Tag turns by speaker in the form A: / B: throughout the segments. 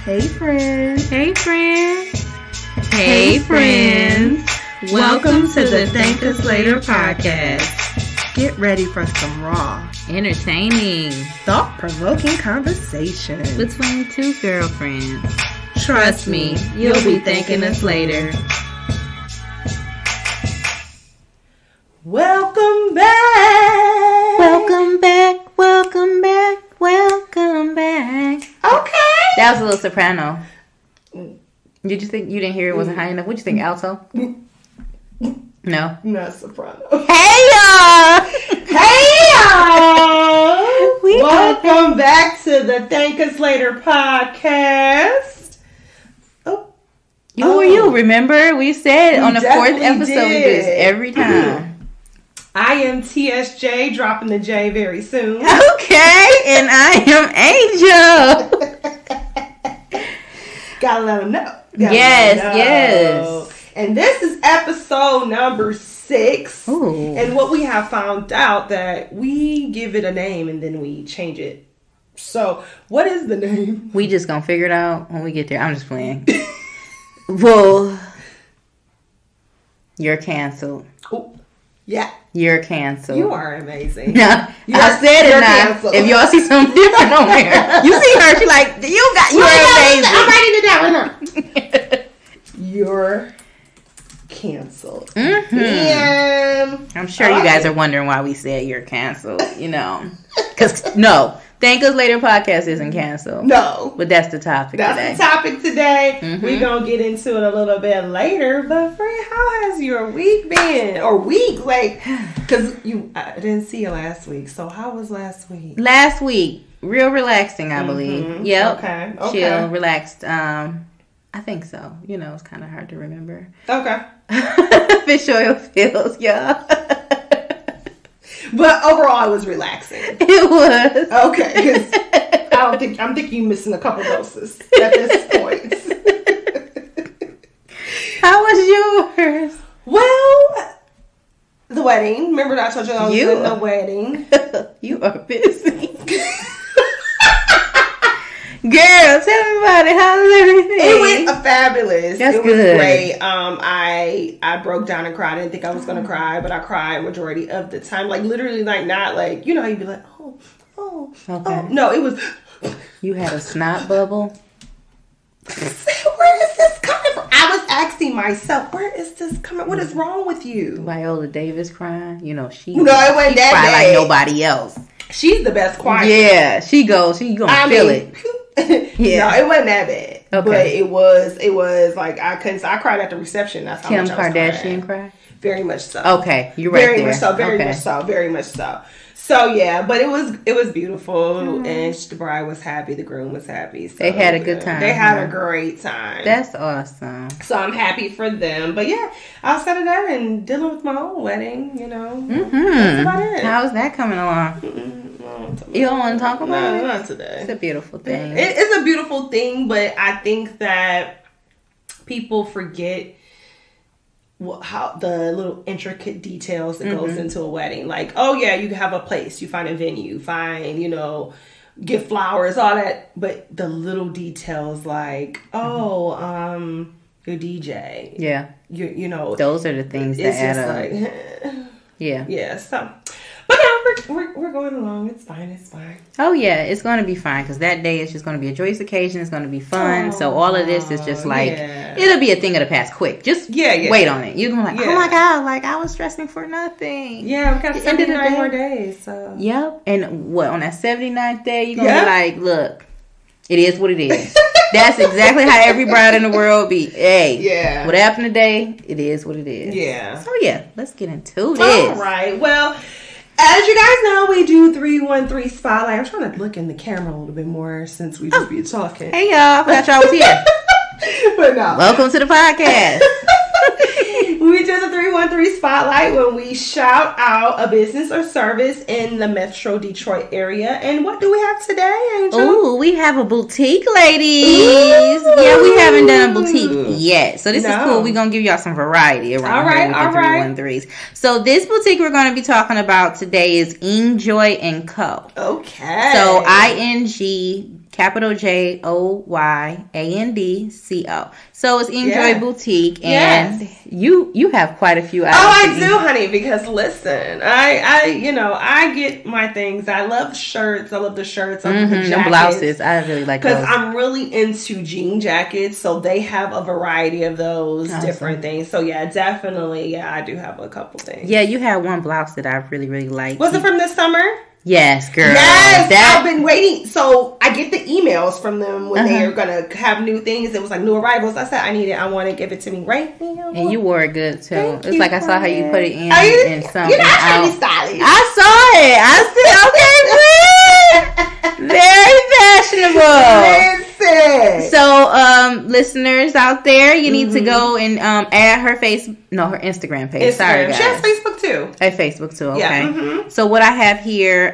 A: Hey friends.
B: Hey friends.
A: Hey friends.
B: Welcome to the Thank Us L8tr podcast.
A: Get ready for some raw,
B: Entertaining,
A: thought-provoking conversation
B: between two girlfriends.
A: Trust me,
B: you'll be thanking us later.
A: Welcome back.
B: Welcome back, welcome back, welcome back.
A: Okay.
B: That was a little soprano. Did you think you didn't hear it wasn't high enough? What'd you think, alto? No.
A: Not soprano.
B: Hey y'all!
A: Hey y'all! Welcome back to the Thank Us L8tr podcast.
B: Who are you? Remember? We said on the fourth
A: definitely
B: episode we do this
A: did.
B: every time.
A: I am TSJ, dropping the J very soon.
B: Okay, and I am Angel.
A: Gotta let them know.
B: Yes.
A: And this is episode number 6.
B: Ooh.
A: And what we have found out that we give it a name and then we change it. So, what is the name?
B: We just gonna figure it out when we get there. I'm just playing. Well, you're canceled.
A: Oh, yeah.
B: You're canceled.
A: You are amazing.
B: No, I said it now.
A: Canceled.
B: If y'all see something different on there, you see her. She like, you're amazing.
A: I'm writing it down right now. You're canceled.
B: Mm-hmm.
A: And
B: I'm sure you guys are wondering why we said you're canceled. You know, because no, Thank Us L8tr podcast isn't canceled.
A: No.
B: But that's the topic today.
A: That's the topic today.
B: Mm-hmm.
A: We're going to get into it a little bit later. But, friend, how has your week been? Or week? Like, because I didn't see you last week. So, how was last week?
B: Last week, real relaxing, I believe. Yep.
A: Okay.
B: Chill, relaxed. I think so. You know, it's kind of hard to remember.
A: Okay.
B: Fish oil feels, y'all.
A: But overall, it was relaxing.
B: It was.
A: Okay. 'Cause I'm thinking you're missing a couple doses at this point.
B: How was yours?
A: Well, the wedding. Remember that I told you I was in the wedding?
B: You are busy. Girl, tell me about it. How's everything?
A: It was fabulous.
B: That's
A: it was
B: good.
A: great. I broke down and cried. I didn't think I was gonna cry, but I cried majority of the time. Like literally, like not like how you'd be like, oh. No, it was.
B: You had a snot bubble.
A: Where is this coming from? I was asking myself, where is this coming? What is wrong with you?
B: Viola Davis crying. You know she.
A: No, it wasn't that
B: cry
A: bad.
B: like nobody else.
A: She's the best crier.
B: Yeah, she gonna feel it.
A: Yeah, no, it wasn't that bad.
B: Okay.
A: But it was like I cried at the reception. That's how
B: Kim
A: much I was
B: Kardashian
A: crying.
B: cry?
A: Very much so.
B: Okay, you're right
A: very
B: there.
A: much so. Very much so. So yeah, but it was beautiful, and the bride was happy, the groom was happy. So
B: they had a good time.
A: They had a great time.
B: That's awesome.
A: So I'm happy for them. But yeah, outside of that and dealing with my own wedding, you know,
B: Mm-hmm.
A: that's about it.
B: How's that coming along? You don't want to talk about it?
A: No, not today.
B: It's a beautiful thing.
A: It's a beautiful thing, but I think that people forget how the little intricate details that goes into a wedding. Like, oh yeah, you have a place, you find a venue, get flowers, all that. But the little details like, your DJ.
B: Yeah.
A: You know.
B: Those are the things that add up.
A: Like,
B: yeah.
A: Yeah, so. But no, we're going along. It's fine.
B: Oh yeah, it's going to be fine because that day is just going to be a joyous occasion. It's going to be fun. So all of this is just like it'll be a thing of the past quick. Just wait on it. You're gonna be like, oh my god, like I was stressing for nothing.
A: Yeah, we got 79 more days. So
B: yep. And what on that 79th day you're gonna be like, look, it is what it is. That's exactly how every bride in the world be. Hey, what happened today? It is what it is.
A: Yeah.
B: So yeah, let's get into this.
A: All right. Well. As you guys know, we do 313 Spotlight. I'm trying to look in the camera a little bit more since we just be talking.
B: Hey, y'all. I forgot y'all was here.
A: But no.
B: Welcome to the podcast.
A: We do the 313 Spotlight when we shout out a business or service in the Metro Detroit area. And what do we have today, Angel?
B: Ooh, we have a boutique, ladies. Ooh. Yeah, we haven't done a boutique yet. So this is cool. We're going to give y'all some variety around here with the 313s. So this boutique we're going to be talking about today is Enjoy & Co.
A: Okay.
B: So ING capital JOYANDCO. So it's Enjoy Boutique, and you have quite a few items.
A: Oh, I do, honey, because listen, I get my things. I love shirts. I love the shirts. I love the jackets.
B: Blouses. I really like those.
A: Because I'm really into jean jackets, so they have a variety of those different things. So yeah, definitely, I do have a couple things.
B: Yeah, you had one blouse that I really, really liked.
A: Was it from this summer?
B: Yes, girl.
A: Yes, I've been waiting. So I get the emails from them when they are gonna have new things. It was like new arrivals. I said I want to give it to me right now.
B: And you wore it good too. It's like I saw how you put it in something.
A: You're not trying to be stylish.
B: I saw it. I said, okay, very fashionable.
A: Listen.
B: So, listeners out there, you need to go and add her her Instagram page. Sorry, guys.
A: She has Facebook too.
B: Facebook too. Okay. So what I have here,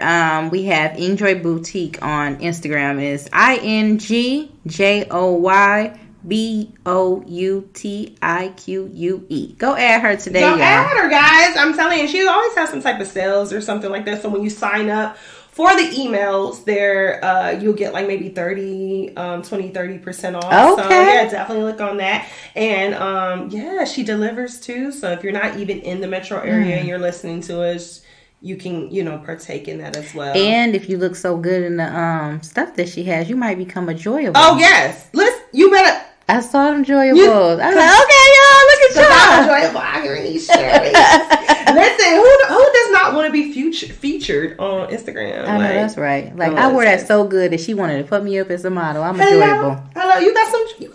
B: we have Enjoy Boutique on Instagram. Is INGJOYBOUTIQUE. Go add her today.
A: Go add her, guys. I'm telling you, she always has some type of sales or something like that. So when you sign up for the emails, there you'll get like maybe 30% off.
B: Okay.
A: So yeah, definitely look on that. And she delivers too. So if you're not even in the metro area and you're listening to us, you can, partake in that as well.
B: And if you look so good in the stuff that she has, you might become a joyable.
A: Oh yes. Listen, you better.
B: I saw them joyables. I was like, okay, y'all, look at y'all.
A: I'm enjoyable out here in these shirts. Listen, who does not want to be featured on Instagram?
B: I know, that's right. Like, I wore that so good that she wanted to put me up as a model. I'm enjoyable.
A: Hello, you got some enjoy?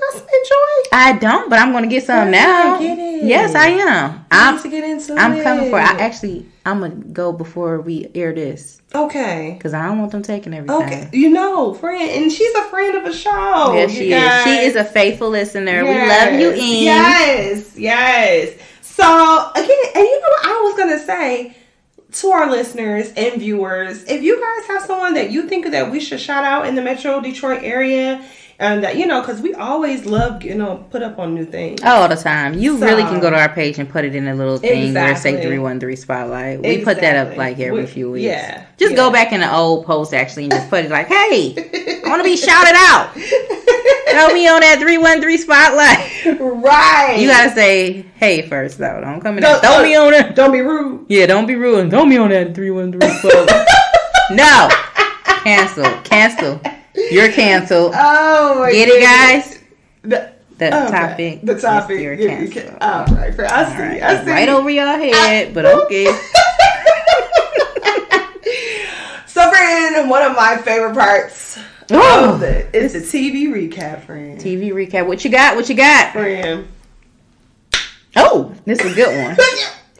B: I don't, but I'm going to get some now.
A: Get it.
B: Yes, I am.
A: I'm to get into it.
B: I'm coming for it. I'm going to go before we air this.
A: Okay.
B: Because I don't want them taking everything.
A: Okay. Friend. And she's a friend of a show.
B: Yes, she is. She is a faithful listener. Yes. We love you, Ian.
A: Yes. So, again, and you know what I was going to say to our listeners and viewers, if you guys have someone that you think that we should shout out in the Metro Detroit area, and that, because we always love, put up on new things.
B: All the time. You really can go to our page and put it in a little thing where it say 313 Spotlight. We put that up like every few weeks.
A: Yeah.
B: Just go back in the old post actually and just put it like, hey, I want to be shouted out. Throw me on that 313 Spotlight.
A: Right.
B: You got to say, hey, first though. Don't come in there. Throw me on it.
A: Don't be rude.
B: Yeah, don't be rude. And throw me on that 313 Spotlight. No. Cancel. You're canceled.
A: Oh my
B: Get it, guys?
A: The
B: topic.
A: The topic.
B: You're canceled.
A: All right. I see.
B: Right over your head, but okay.
A: So, friend, one of my favorite parts of it is the TV recap, friend.
B: TV recap. What you got?
A: Friend.
B: Oh, this is a good one.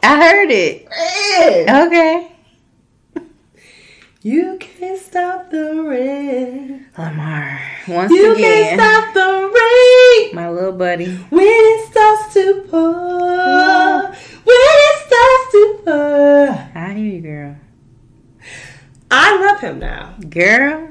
B: I heard it.
A: Friend.
B: Okay.
A: You can't stop the rain.
B: Lamar, once
A: you
B: again.
A: You can't stop the rain.
B: My little buddy.
A: When it starts to pour.
B: I hear you, girl.
A: I love him now.
B: Girl.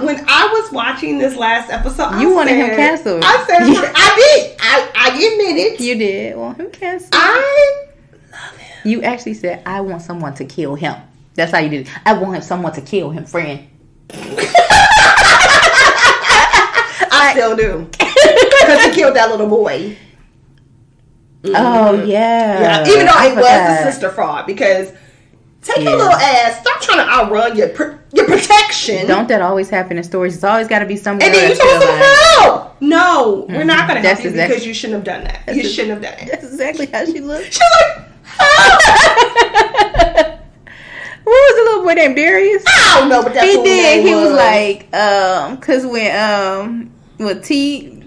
A: When I was watching this last episode,
B: you wanted him canceled.
A: I said, I did. I admit it.
B: You did want him canceled.
A: I love him.
B: You actually said, I want someone to kill him. That's how you did it. I want someone to kill him, friend.
A: I still do. Because he killed that little boy.
B: Mm-hmm. Oh, yeah.
A: Even though it was the sister fraud. Because take your little ass. Stop trying to outrun your protection.
B: Don't that always happen in stories? It's always got to be some.
A: And then you told some help. No, we're not going to help you because you shouldn't have done that. You shouldn't have done it.
B: That's exactly how she looked.
A: She's like, help.
B: What was the little boy named Darius?
A: I don't know, but that's
B: he did. He was like, because when T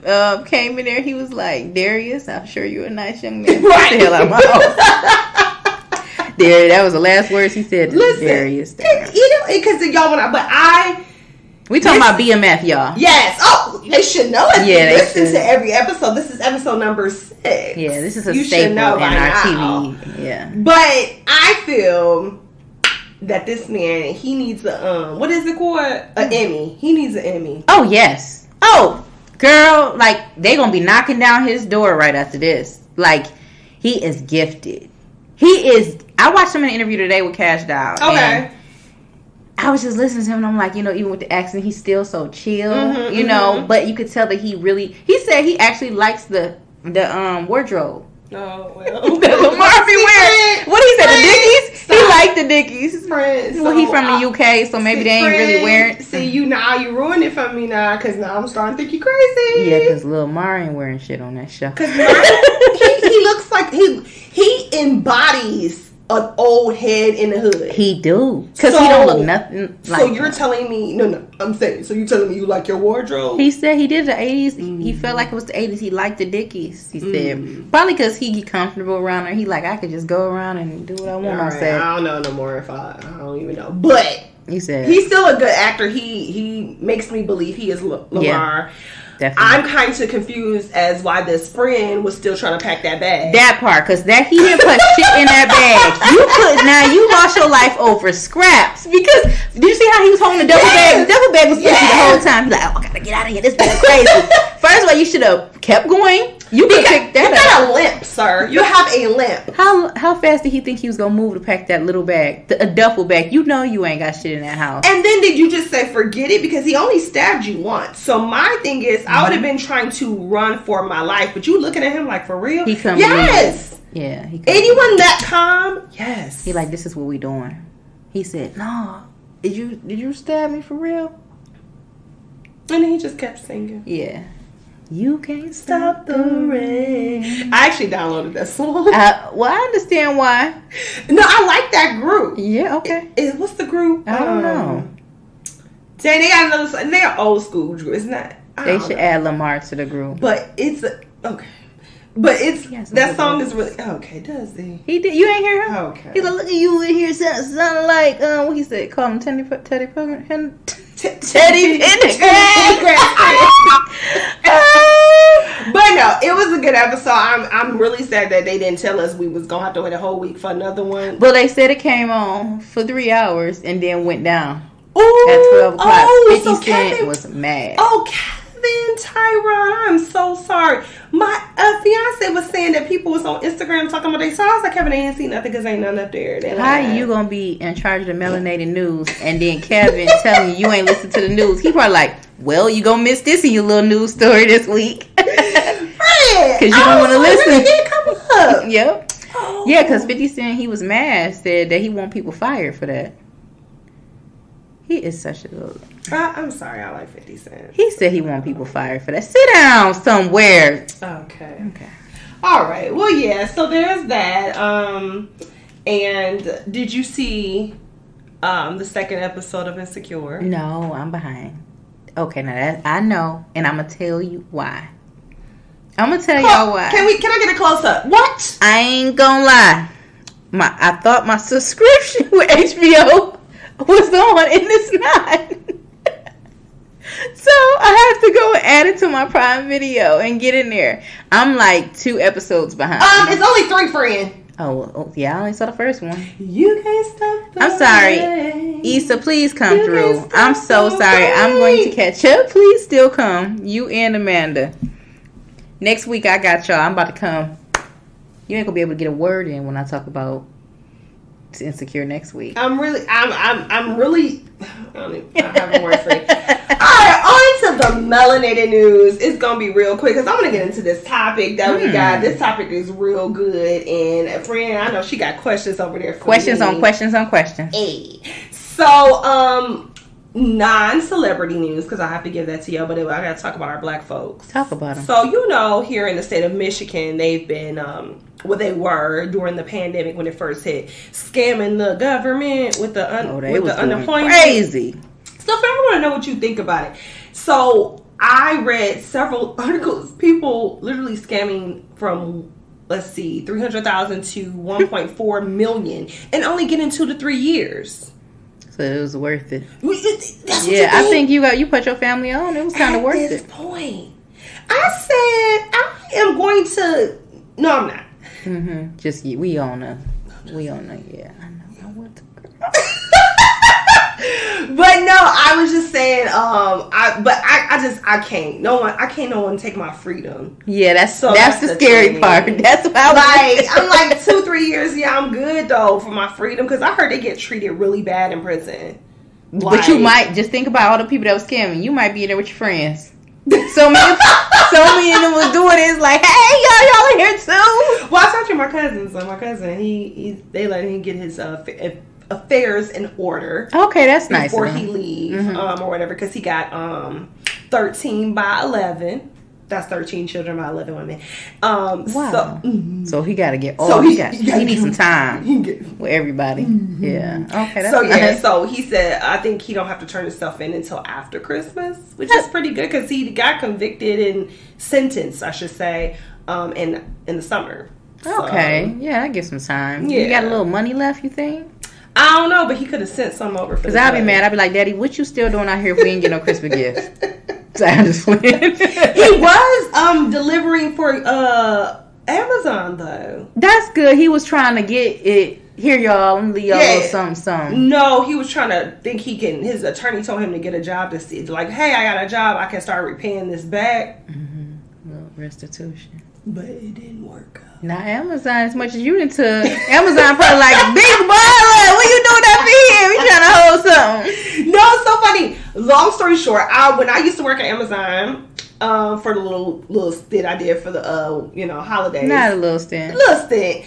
B: came in there, he was like, Darius, I'm sure you're a nice young man. Right. Get the hell out of my house. Darius, that was the last words he said to Darius.
A: Because y'all want to, but
B: we talking about BMF, y'all.
A: Yes. Oh, they should know it.
B: Yeah, they
A: listen to every episode. This is episode number 6.
B: Yeah, this is a staple in our TV. Yeah.
A: But I feel that this man, he needs a what is it called? An Emmy. He needs an Emmy.
B: Oh yes. Oh, girl, like they gonna be knocking down his door right after this. Like he is gifted. He is. I watched him in an interview today with Cash Doll.
A: Okay.
B: I was just listening to him, and I'm like, even with the accent, he's still so chill, you know. But you could tell that he said he actually likes the wardrobe.
A: Oh, well.
B: Lamar be wearing. What he said, the Dickies?
A: Stop.
B: He liked the Dickies.
A: Friends.
B: Well, he from the UK, so maybe they ain't really wearing.
A: See, you ruined it for me now, because now I'm starting to think you crazy.
B: Yeah, because Lil Mar ain't wearing shit on that show.
A: Because he looks like he embodies an old head in the hood.
B: He do. Because he don't look nothing like
A: So you're telling me, no, I'm saying, so you're telling me you like your wardrobe?
B: He said he did the 80s. He felt like it was the 80s. He liked the Dickies, he said. Probably because he get comfortable around her. He like, I could just go around and do what I want.
A: Right. I don't know no more if I don't even know. But
B: he said
A: he's still a good actor. He makes me believe he is Lamar.
B: Yeah. Definitely.
A: I'm kind of confused as why this friend was still trying to pack that bag.
B: That part, because he didn't put shit in that bag. You lost your life over scraps. Because did you see how he was holding the duffel bag? The duffel bag was empty the whole time. He's like, I gotta get out of here. This bag is crazy. First of all, you should have kept going. You could pick that up.
A: You got a limp, sir. You have a limp.
B: How fast did he think he was gonna move to pack that little bag, a duffel bag? You know you ain't got shit in that house.
A: And then did you just say forget it, because he only stabbed you once? So my thing is, I would have been trying to run for my life, but you looking at him like, for real?
B: He couldn't
A: yes.
B: Yeah.
A: Anyone that calm? Yes.
B: He like, this is what we doing. He said, no. Did you stab me for real?
A: And then he just kept singing.
B: Yeah. You can't stop the rain.
A: I actually downloaded that song.
B: Well, I understand why.
A: No, I like that group.
B: Yeah, okay.
A: What's the group?
B: I don't know.
A: Dang, they got another song. They're old school group. It's not.
B: They should add Lamar to the group.
A: But it's okay. But that song is really okay. Does he?
B: He did. You ain't hear him?
A: Okay.
B: He's like, look at you in here, sounding like what he said. Call him Teddy Pendergrass.
A: But no, it was a good episode. I'm really sad that they didn't tell us we was gonna have to wait a whole week for another one.
B: Well, they said it came on for 3 hours and then went down.
A: Ooh,
B: at 12 o'clock. 50
A: so
B: Cent
A: Kevin
B: was mad.
A: Oh, Kevin, Tyron, I'm so sorry. My fiance was saying that people was on Instagram talking about they saw. I was like, Kevin, they ain't seen nothing because ain't nothing up there.
B: How you gonna be in charge of the melanated news and then Kevin telling you ain't listen to the news? He probably like, well, you gonna miss this in your little news story this week. Because you don't want to listen.
A: It didn't come up.
B: Yep. Oh. Yeah, because 50 Cent, he was mad, said that he want people fired for that. He is such a little...
A: I'm sorry, I like 50 Cent.
B: He said he want people fired for that. Sit down somewhere.
A: Okay. All right. Well, yeah, so there's that. And did you see the second episode of Insecure?
B: No, I'm behind. Okay, now that I know, and I'm going to tell you why. I'm going to tell y'all why.
A: Can I get a close-up? What?
B: I ain't gonna lie. I thought my subscription with HBO was on and it's not. So I have to go and add it to my Prime Video and get in there. I'm like 2 episodes behind.
A: It's only 3, friend.
B: Oh, yeah, I only saw the first one.
A: You can't stop the
B: I'm sorry.
A: rain.
B: Issa, please come through. I'm so sorry. I'm going to catch up. Please still come. You and Amanda. Next week I got y'all. I'm about to come. You ain't gonna be able to get a word in when I talk about Insecure next week.
A: I'm really I don't have a word for you. Alright, on to the melanated news. It's gonna be real quick because I'm gonna get into this topic that we got. This topic is real good, and a friend, I know she got questions over there for
B: questions
A: me.
B: on questions on questions.
A: Hey. So non-celebrity news, because I have to give that to you, but I gotta talk about our black folks.
B: Talk about them.
A: So here in the state of Michigan, they've been they were during the pandemic when it first hit, scamming the government with the unemployment.
B: Crazy.
A: So if I want to know what you think about it, so I read several articles, people literally scamming from, let's see, 300,000 to 1.4 million, and only getting 2 to 3 years.
B: So it was worth it.
A: Yeah,
B: I think you put your family on. It was kind of worth it.
A: At this point, I said I am going to. No, I'm not.
B: Just we on a. Yeah, I know. I want to.
A: But no, I was just saying. I can't. I can't. No one take my freedom.
B: Yeah, that's the scary part. That's why
A: I'm like 2-3 years. Yeah, I'm good though for my freedom because I heard they get treated really bad in prison
B: But you might just think about all the people that was scamming. You might be in there with your friends. So many of them was doing it. It's like, hey, y'all in here too.
A: Well, I talked to my cousin. So my cousin, they let him get his affairs in order.
B: Okay, that's nice.
A: Before he leave, or whatever, because he got 13 by 11. That's 13 children by 11 women.
B: Wow. So he got to get all. He needs some time with everybody. Yeah. Okay. That's nice.
A: So he said, I think he don't have to turn himself in until after Christmas, which is pretty good because he got convicted and sentenced, I should say, in the summer.
B: Okay. So, yeah, that gives some time. Yeah. You got a little money left, you think?
A: I don't know, but he could have sent some over for.
B: Because I'll be mad. I'll be like, Daddy, what you still doing out here if we ain't get no Christmas gifts? So I just went.
A: He was delivering for Amazon though.
B: That's good. He was trying to get it. Here, y'all. Let me leave y'all something.
A: No, he was trying to think he can. His attorney told him to get a job to see. Like, hey, I got a job. I can start repaying this back.
B: Well, restitution.
A: But it didn't work out.
B: Not Amazon as much as you done took. Amazon probably like, big baller, what you doing up here? We trying to hold something.
A: No, it's so funny. Long story short, when I used to work at Amazon, for the little stint I did for the holidays.
B: Not a little stint.
A: Little stint.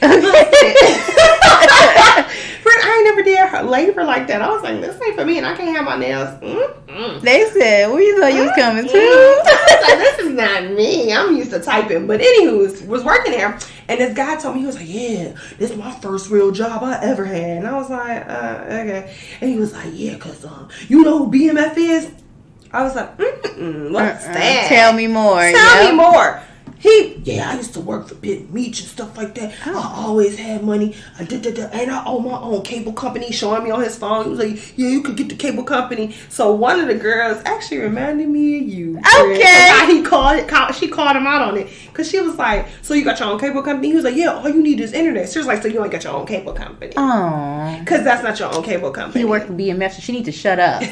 A: Friend, I ain't never did labor like that. I was like, this ain't for me, and I can't have my nails.
B: They said, where you thought you was coming to?
A: I was like, this is not me. I'm used to typing. But anywho, was working there, and this guy told me, he was like, yeah, this is my first real job I ever had. And I was like, okay. And he was like, yeah, because you know who BMF is? I was like, what's that?
B: Tell me more.
A: Tell me more. I used to work for Big Meech and stuff like that. I always had money. And I own my own cable company, showing me on his phone. He was like, yeah, you could get the cable company. So one of the girls actually reminded me of you.
B: Okay.
A: She called him out on it. Because she was like, so you got your own cable company? He was like, yeah, all you need is internet. She was like, so you ain't got your own cable company.
B: Oh.
A: Because that's not your own cable company.
B: He worked for BMF, so she need to shut up.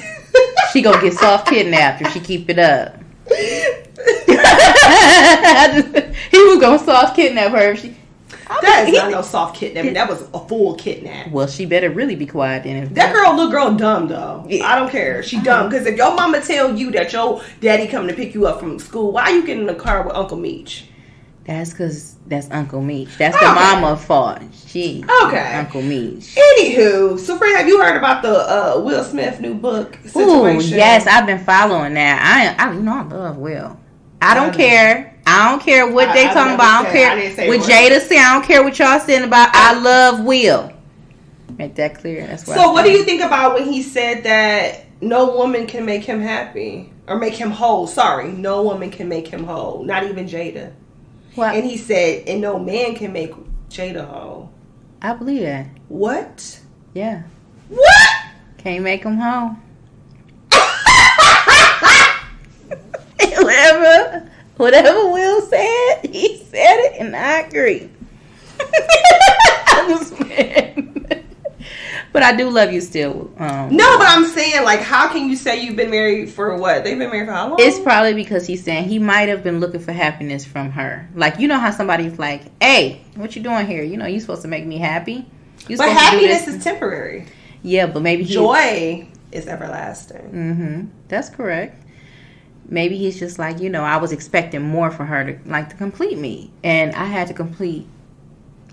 B: She gonna get soft kidnapped if she keep it up. He was gonna soft kidnap her if she.
A: That is not no soft kidnapping. That was a full kidnap.
B: Well, she better really be quiet then.
A: Little girl dumb though. Yeah. I don't care. She dumb because if your mama tell you that your daddy coming to pick you up from school, why you getting in the car with Uncle Meech?
B: That's because that's Uncle Meech. That's the mama fault. Uncle Meech.
A: Anywho, so Fred, have you heard about the Will Smith new book situation?
B: Ooh, yes, I've been following that. I love Will. I don't care what they talking about. I don't care what Jada said. I don't care what y'all saying about. I love Will. Make that clear. That's what.
A: So, what do you think about when he said that no woman can make him happy or make him whole? Sorry, no woman can make him whole. Not even Jada.
B: What?
A: And he said, and no man can make Jada whole.
B: I believe that.
A: What?
B: Yeah.
A: What?
B: Can't make him whole. Whatever Will said, he said it, and I agree. I'm just mad. But I do love you still.
A: No, but I'm saying, like, how can you say you've been married for what? They've been married for how long?
B: It's probably because he's saying he might have been looking for happiness from her. Like, you know how somebody's like, hey, what you doing here? You know, you're supposed to make me happy.
A: But happiness is temporary.
B: Yeah, but maybe
A: joy is everlasting.
B: Mm-hmm. That's correct. Maybe he's just like, you know, I was expecting more for her to complete me. And I had to complete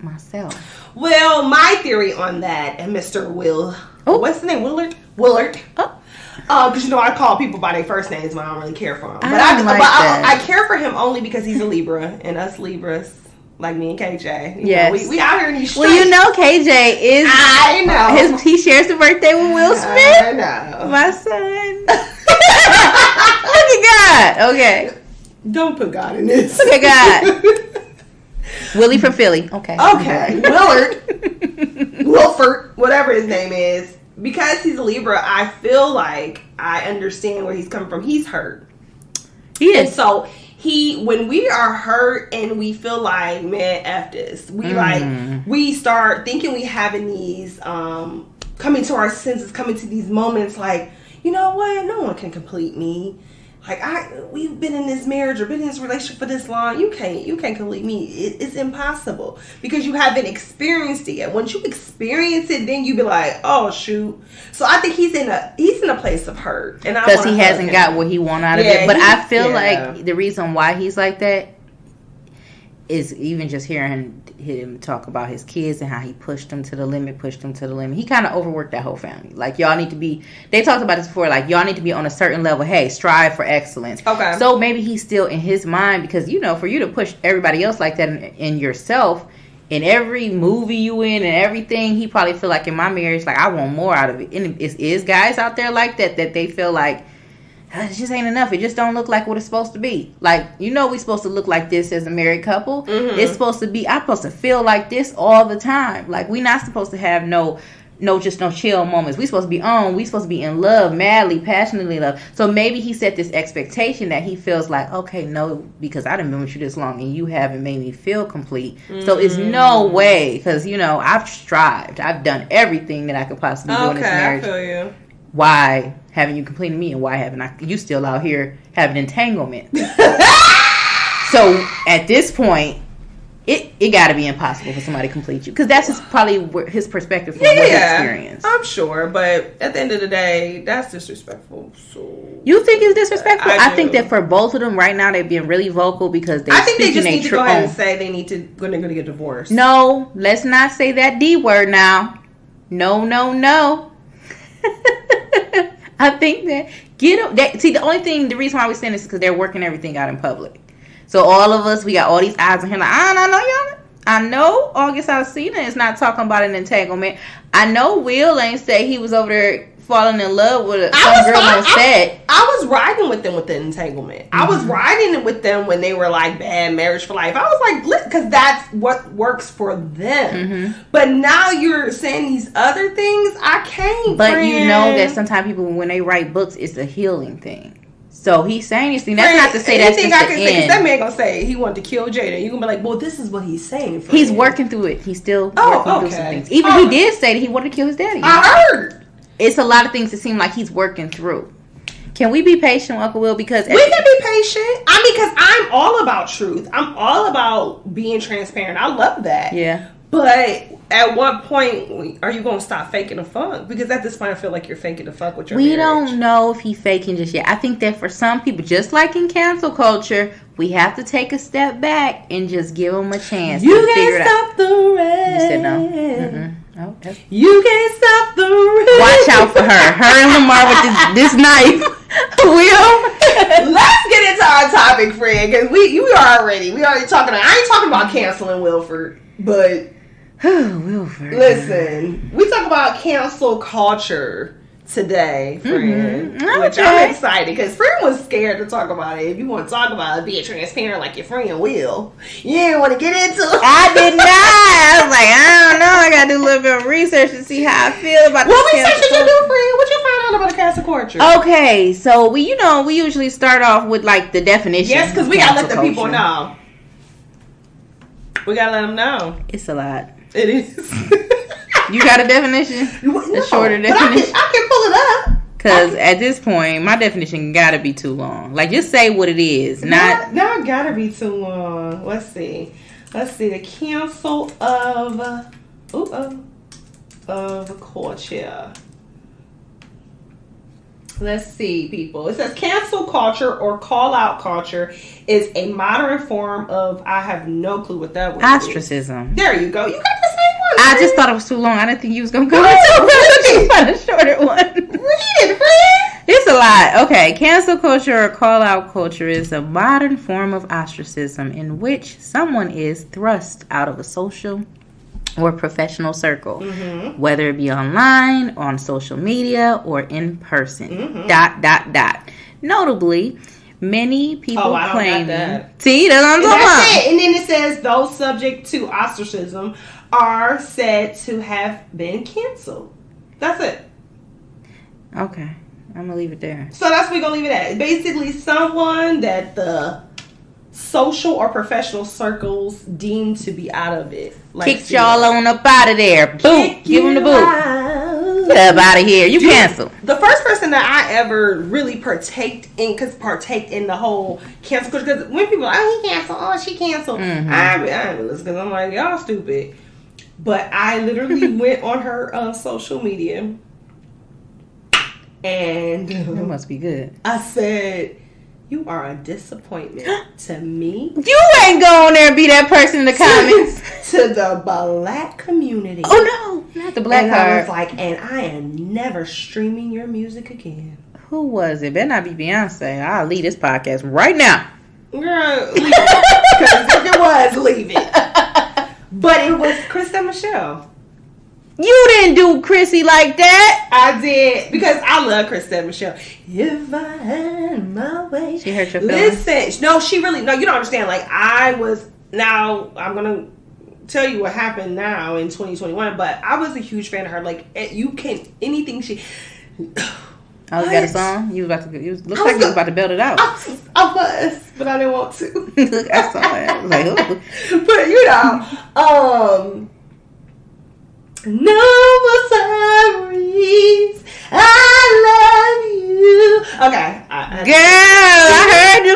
B: myself.
A: Well, my theory on that, and Mr. Will, what's the name? Willard. Because you know I call people by their first names when I don't really care for them. But I care for him only because he's a Libra, and us Libras, like me and KJ,
B: yes,
A: we out here in these streets.
B: Well, you know KJ is.
A: I know
B: he shares the birthday with Will Smith.
A: I know,
B: my son. Look at God. Okay.
A: Don't put God in this.
B: Look at God. Willie from Philly. Okay.
A: Willard. Wilford. Whatever his name is. Because he's a Libra, I feel like I understand where he's coming from. He's hurt.
B: He is.
A: And so when we are hurt and we feel like, man, F this. We start thinking we having these coming to our senses, coming to these moments like, you know what? No one can complete me. like we've been in this marriage or been in this relationship for this long. You can't complete me. It's impossible because you haven't experienced it yet. Once you experience it, then you be like, oh shoot. So I think he's in a place of hurt, and
B: because he hasn't got what he want out of it. But I feel like the reason why he's like that is even just hearing him talk about his kids and how he pushed them to the limit. He kind of overworked that whole family. Like, y'all need to be, they talked about this before, like, y'all need to be on a certain level. Hey, strive for excellence. Okay. So maybe he's still in his mind, because, you know, for you to push everybody else like that in yourself, in every movie you in and everything, he probably feel like, in my marriage, like, I want more out of it. And it is guys out there like that they feel like, it just ain't enough. It just don't look like what it's supposed to be. Like, you know, we supposed to look like this as a married couple. Mm-hmm. It's supposed to be, I'm supposed to feel like this all the time. Like, we not supposed to have no chill moments. We supposed to be on. We supposed to be in love, madly, passionately love. So maybe he set this expectation that he feels like, okay, no, because I done been with you this long and you haven't made me feel complete. Mm-hmm. So it's no way, because, you know, I've strived. I've done everything that I could possibly do in this marriage. Okay, I feel you. Why haven't you completed me, and why haven't you still out here having entanglement? So at this point, it got to be impossible for somebody to complete you, because that's probably his perspective from what he experienced.
A: I'm sure, but at the end of the day, that's disrespectful. So
B: you think it's disrespectful? I think that for both of them right now, they're being really vocal because
A: I think they just need to go ahead and say they need to going to get divorced.
B: No, let's not say that D word now. No. I think that the only thing, the reason why we're saying this is because they're working everything out in public. So all of us, we got all these eyes on him. Like, I know August Alsina is not talking about an entanglement. I know Will ain't say he was over there falling in love with some girl on set.
A: I was riding with them with the entanglement. Mm-hmm. I was riding with them when they were like bad marriage for life. I was like, because that's what works for them. Mm-hmm. But now you're saying these other things. I can't.
B: But friend. You know that sometimes people, when they write books, it's a healing thing. So he's saying this thing. That's not to say that's just the end. Because
A: that man gonna say he wanted to kill Jada. You're gonna be like, well, this is what he's saying.
B: He's working through it. He's still working through some things. Even he did say that he wanted to kill his daddy.
A: I heard.
B: It's a lot of things that seem like he's working through. Can we be patient, Uncle Will? Because
A: we can be patient. I mean, because I'm all about truth. I'm all about being transparent. I love that.
B: Yeah.
A: But at what point are you going to stop faking the funk? Because at this point, I feel like you're faking the funk with your marriage.
B: We don't know if he's faking just yet. I think that for some people, just like in cancel culture, we have to take a step back and just give them a chance
A: to figure it out. You can't stop the rain.
B: You said no. Mm-mm. Oh,
A: you can't stop the rain.
B: Watch out for her. Her and Lamar with this knife. Will.
A: Let's get into our topic, friend, because we already talking. I ain't talking about canceling Wilford, but
B: Wilford.
A: Listen, we talk about cancel culture today, friend. Mm-hmm. Which I'm excited because friend was scared to talk about it. If you want to talk about it, be transparent like your friend will. You didn't want to get into it.
B: I did not. I was like, I don't know. I got to do a little bit of research to see how I feel about this.
A: What research did you do, friend? What you find out about the cancel culture?
B: Okay, so we usually start off with like the definition.
A: Yes, because we got to let the people know. We got to let them know.
B: It's a lot.
A: It is.
B: You got a definition? A shorter definition?
A: I can pull it up.
B: Because at this point, my definition gotta be too long. Like, just say what it is.
A: Not it gotta be too long. Let's see. The cancel of culture. Let's see, people. It says cancel culture or call out culture is a modern form of, I have no clue what that was.
B: Ostracism.
A: There you go. You got the same one.
B: I just thought it was too long. I didn't think you was going to go into a shorter one.
A: Read it, friend.
B: It's a lot. Okay. Cancel culture or call out culture is a modern form of ostracism in which someone is thrust out of a social or professional circle, mm-hmm. whether it be online, on social media, or in person. Mm-hmm. ... Notably, many people claim that. See, that's what I'm talking about.
A: And then it says those subject to ostracism are said to have been canceled. That's it.
B: Okay, I'm gonna leave it there.
A: So that's what we're gonna leave it at. Basically, someone that the social or professional circles deemed to be out of it.
B: Like, kicked y'all on up out of there. Boot. Give them the boot. Get out of here. You canceled.
A: The first person that I ever really partake in the whole cancel, because when people are like, oh, he canceled, oh, she canceled, I ain't listen, because I'm like, y'all stupid. But I literally went on her social media, and
B: it must be good.
A: I said, you are a disappointment to me.
B: You ain't go on there and be that person in the comments.
A: To the black community.
B: Oh, no. Not the black card.
A: I was like, and I am never streaming your music again.
B: Who was it? Better not be Beyonce. I'll leave this podcast right now.
A: Girl, leave it. Because if it was, leave it. But it was Chris and Michelle.
B: You didn't do Chrissy like that.
A: I did, because I love Chris and Michelle. If I had my way.
B: She hurt your feelings.
A: Listen, no, you don't understand. Like, I'm going to tell you what happened now in 2021, but I was a huge fan of her. Like, anything she...
B: Oh, you got a song? You like you was about to build it out.
A: I was, but I didn't want to.
B: Look, I saw it. I was like, ooh.
A: But, no more sorries. I love you. Okay.
B: Girl, I heard you.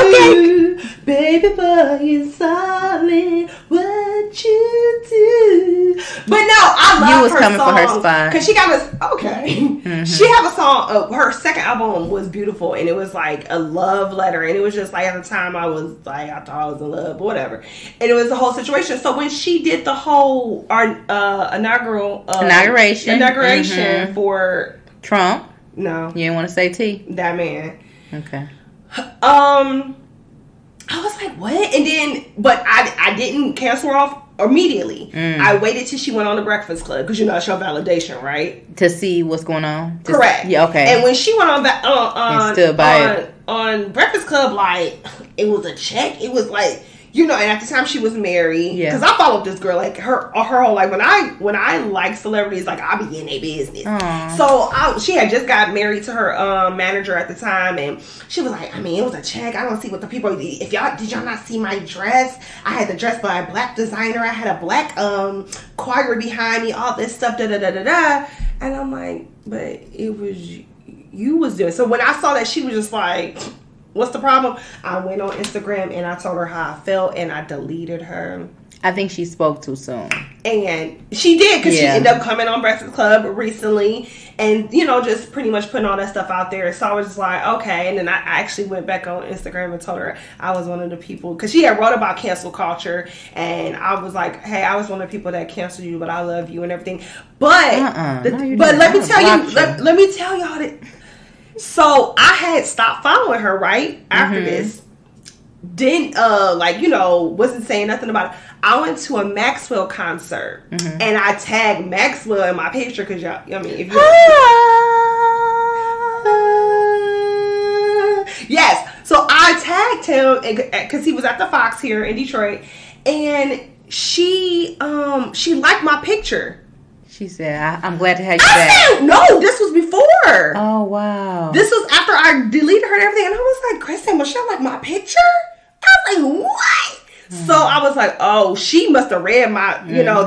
B: Okay.
A: Baby boy, you're solid. What you do. But no, I love her. You was coming for her spot. Because she got this. Okay. Mm-hmm. She have a song. Her second album was beautiful. And it was like a love letter. And it was just like, at the time, I was like, I thought I was in love, but whatever. And it was the whole situation. So when she did the whole inauguration for
B: Trump.
A: No.
B: You didn't want to say T?
A: That man.
B: Okay.
A: I was like, what? And then, but I didn't cancel her off immediately. I waited till she went on the Breakfast Club, because it's your validation, right?
B: To see what's going on.
A: Correct.
B: Yeah. Okay.
A: And when she went on Breakfast Club, like, it was a check. It was like, and at the time she was married. Yeah. Because I followed this girl, like, her whole life. When I like celebrities, like, I be in their business. Aww. So she had just got married to her manager at the time, and she was like, it was a check. I don't see what the people. Did y'all not see my dress? I had the dress by a black designer. I had a black choir behind me. All this stuff. Da da da da da. And I'm like, but it was you was doing. So when I saw that, she was just like, what's the problem? I went on Instagram and I told her how I felt, and I deleted her.
B: I think she spoke too soon.
A: And she did, because she ended up coming on Breakfast Club recently and, just pretty much putting all that stuff out there. So I was just like, okay. And then I actually went back on Instagram and told her I was one of the people, because she had wrote about cancel culture, and I was like, hey, I was one of the people that canceled you, but I love you and everything. But, let me tell y'all that. So I had stopped following her right after this. Didn't wasn't saying nothing about it. I went to a Maxwell concert and I tagged Maxwell in my picture, because y'all, if you yes, so I tagged him because he was at the Fox here in Detroit, and she liked my picture.
B: She said, I'm glad to have you back.
A: No, this was before.
B: Oh, wow.
A: This was after I deleted her and everything. And I was like, Chris and Michelle like my picture? I was like, what? So I was like, oh, she must have read my,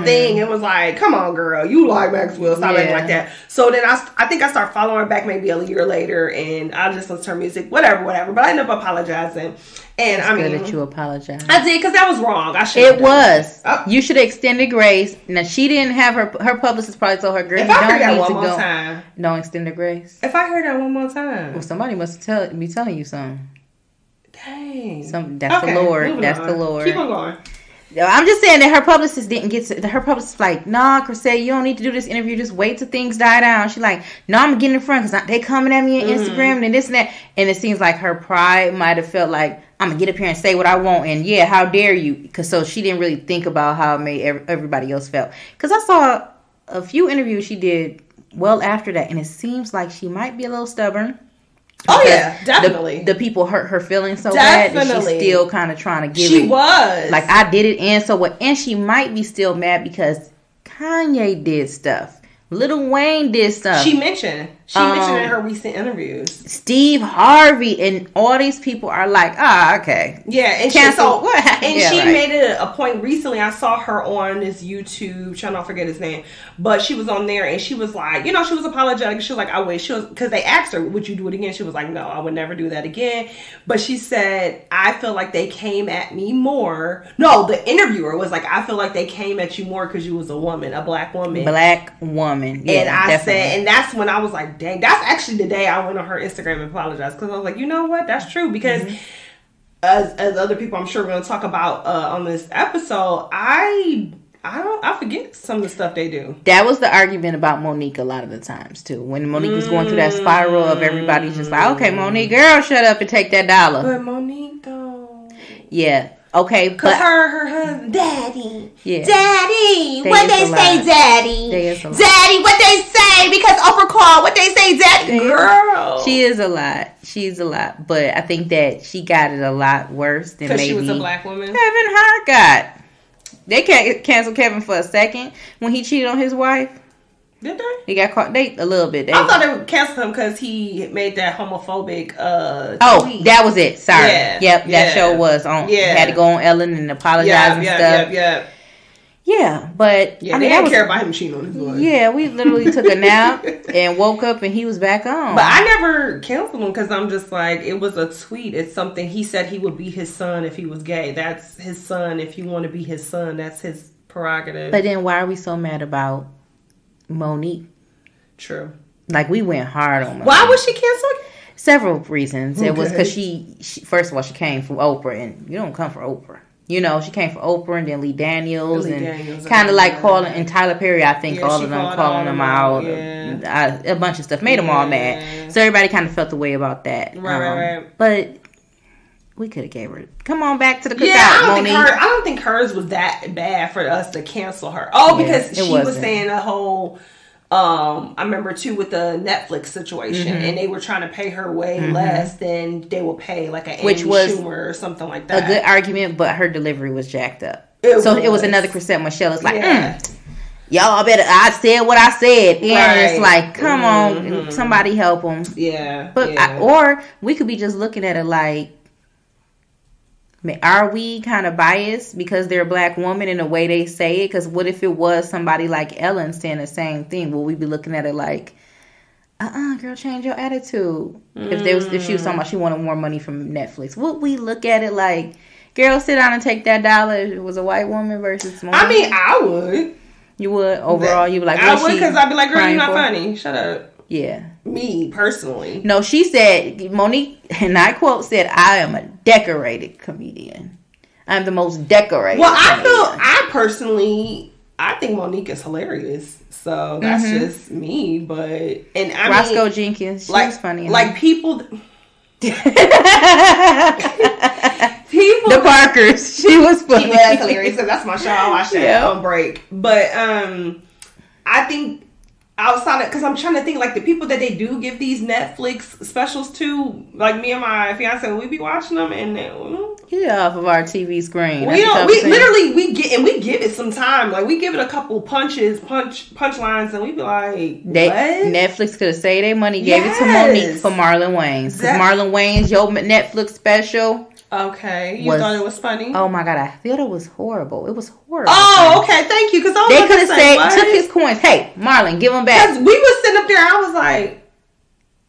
A: thing and was like, come on, girl, you like Maxwell, stop acting like that. So then I think I started following her back maybe a year later, and I just listened to her music, whatever. But I ended up apologizing. And
B: it's good that you apologized.
A: I did, because that was wrong.
B: It was. You should have extended grace. Now, she didn't have her publicist probably told her, girl,
A: if I heard that one more time,
B: don't extend the grace.
A: If I heard that one more time,
B: well, somebody must be telling you something.
A: Dang.
B: That's the Lord. That's the Lord.
A: Keep on going.
B: I'm just saying that her publicist didn't get to. Her publicist like, nah, Crusade, you don't need to do this interview. Just wait till things die down. She's like, no, I'm getting in front because they coming at me on Instagram and this and that. And it seems like her pride might have felt like, I'm gonna get up here and say what I want. And yeah, how dare you? Because so she didn't really think about how it made everybody else felt. Because I saw a few interviews she did well after that, and it seems like she might be a little stubborn.
A: Oh yeah, definitely.
B: The people hurt her feelings so bad that she's still kind of trying to give it.
A: She was
B: like, I did it, and so what? And she might be still mad because Kanye did stuff. Lil Wayne did stuff.
A: She mentioned She mentioned in her recent interviews.
B: Steve Harvey and all these people are like, okay.
A: Yeah, and
B: cancel.
A: She made it a point recently. I saw her on this YouTube channel, I forget his name, but she was on there and she was like, she was apologetic. She was like, I wish, because they asked her, would you do it again? She was like, no, I would never do that again. But she said, I feel like they came at me more. No, the interviewer was like, I feel like they came at you more because you was a woman, a black woman.
B: Black woman. Yeah,
A: and I said, and that's when I was like, dang, that's actually the day I went on her Instagram and apologized, because I was like, you know what, that's true, because as other people I'm sure we're going to talk about on this episode, I forget some of the stuff they do.
B: That was the argument about Monique a lot of the times too, when Monique was going through that spiral of everybody's just like, okay, Monique, girl, shut up and take that $1.
A: But Monique though,
B: yeah. Okay,
A: because her husband, daddy,
B: yeah,
A: daddy, what they say, daddy, daddy, what they say, because Oprah called, what they say, daddy, girl.
B: She is a lot. She's a lot, but I think that she got it a lot worse than maybe
A: she was a black woman.
B: Kevin Hart got. They can't cancel Kevin for a second when he cheated on his wife.
A: Did they?
B: He got caught. A little bit.
A: I thought they would cancel him because he made that homophobic tweet.
B: That was it. Sorry. Yeah, yep, that show was on. Yeah. Had to go on Ellen and apologize and stuff. Yeah, but
A: they didn't care about him cheating on his wife.
B: Yeah, we literally took a nap and woke up and he was back on.
A: But I never canceled him because I'm just like, it was a tweet. It's something he said he would be his son if he was gay. That's his son. If you want to be his son, that's his prerogative.
B: But then why are we so mad about Monique?
A: True.
B: Like, we went hard on Monique.
A: Why was she canceled?
B: Several reasons. Okay. It was because she first of all, she came from Oprah, and you don't come from Oprah. She came from Oprah and then Lee Daniels and kind of like calling, and Tyler Perry, I think, all of them calling them out. Yeah. A bunch of stuff made them all mad. So everybody kind of felt the way about that.
A: Right.
B: But we could have gave her. Come on back to the cookout,
A: I don't think hers was that bad for us to cancel her. Oh, because she was saying a whole. I remember too with the Netflix situation, and they were trying to pay her way less than they would pay like an Amy Schumer or something like that.
B: A good argument, but her delivery was jacked up. It was another Chrisette Michelle. It's like, y'all better. I said what I said, and it's like, come on, somebody help them.
A: Yeah,
B: but or we could be just looking at it like, are we kind of biased because they're a black woman in the way they say it? Because what if it was somebody like Ellen saying the same thing? Will we be looking at it like, girl, change your attitude? If she was talking about she wanted more money from Netflix, would we look at it like, girl, sit down and take that $1 if it was a white woman versus more?
A: I mean, I would.
B: You would? Overall, you'd be like,
A: I would, because I'd be like, girl, you're not funny. Shut up.
B: Yeah.
A: Me, personally.
B: No, she said, Monique, and I quote, said, I am a decorated comedian. I'm the most decorated comedian.
A: I think Monique is hilarious. So that's just me. But, and I
B: Roscoe Jenkins, she was funny.
A: Like people...
B: The Parkers, she was funny.
A: Yeah, that's hilarious. So that's my show. I watch that on break. But I think... outside of, because I'm trying to think, like, the people that they do give these Netflix specials to, like me and my fiance, we be watching them, and
B: off of our TV screen.
A: We give it some time. Like, we give it a couple punchlines, and we be like, what?
B: Netflix could have saved their money, gave it to Monique for Marlon Wayans. Because Marlon Wayans, your Netflix special.
A: Okay, you thought it was funny?
B: Oh my God, I thought it was horrible. It was horrible.
A: Oh, okay, thank you. Because
B: they could have took his coins. Hey, Marlon, give them back.
A: Because we was sitting up there, I was like,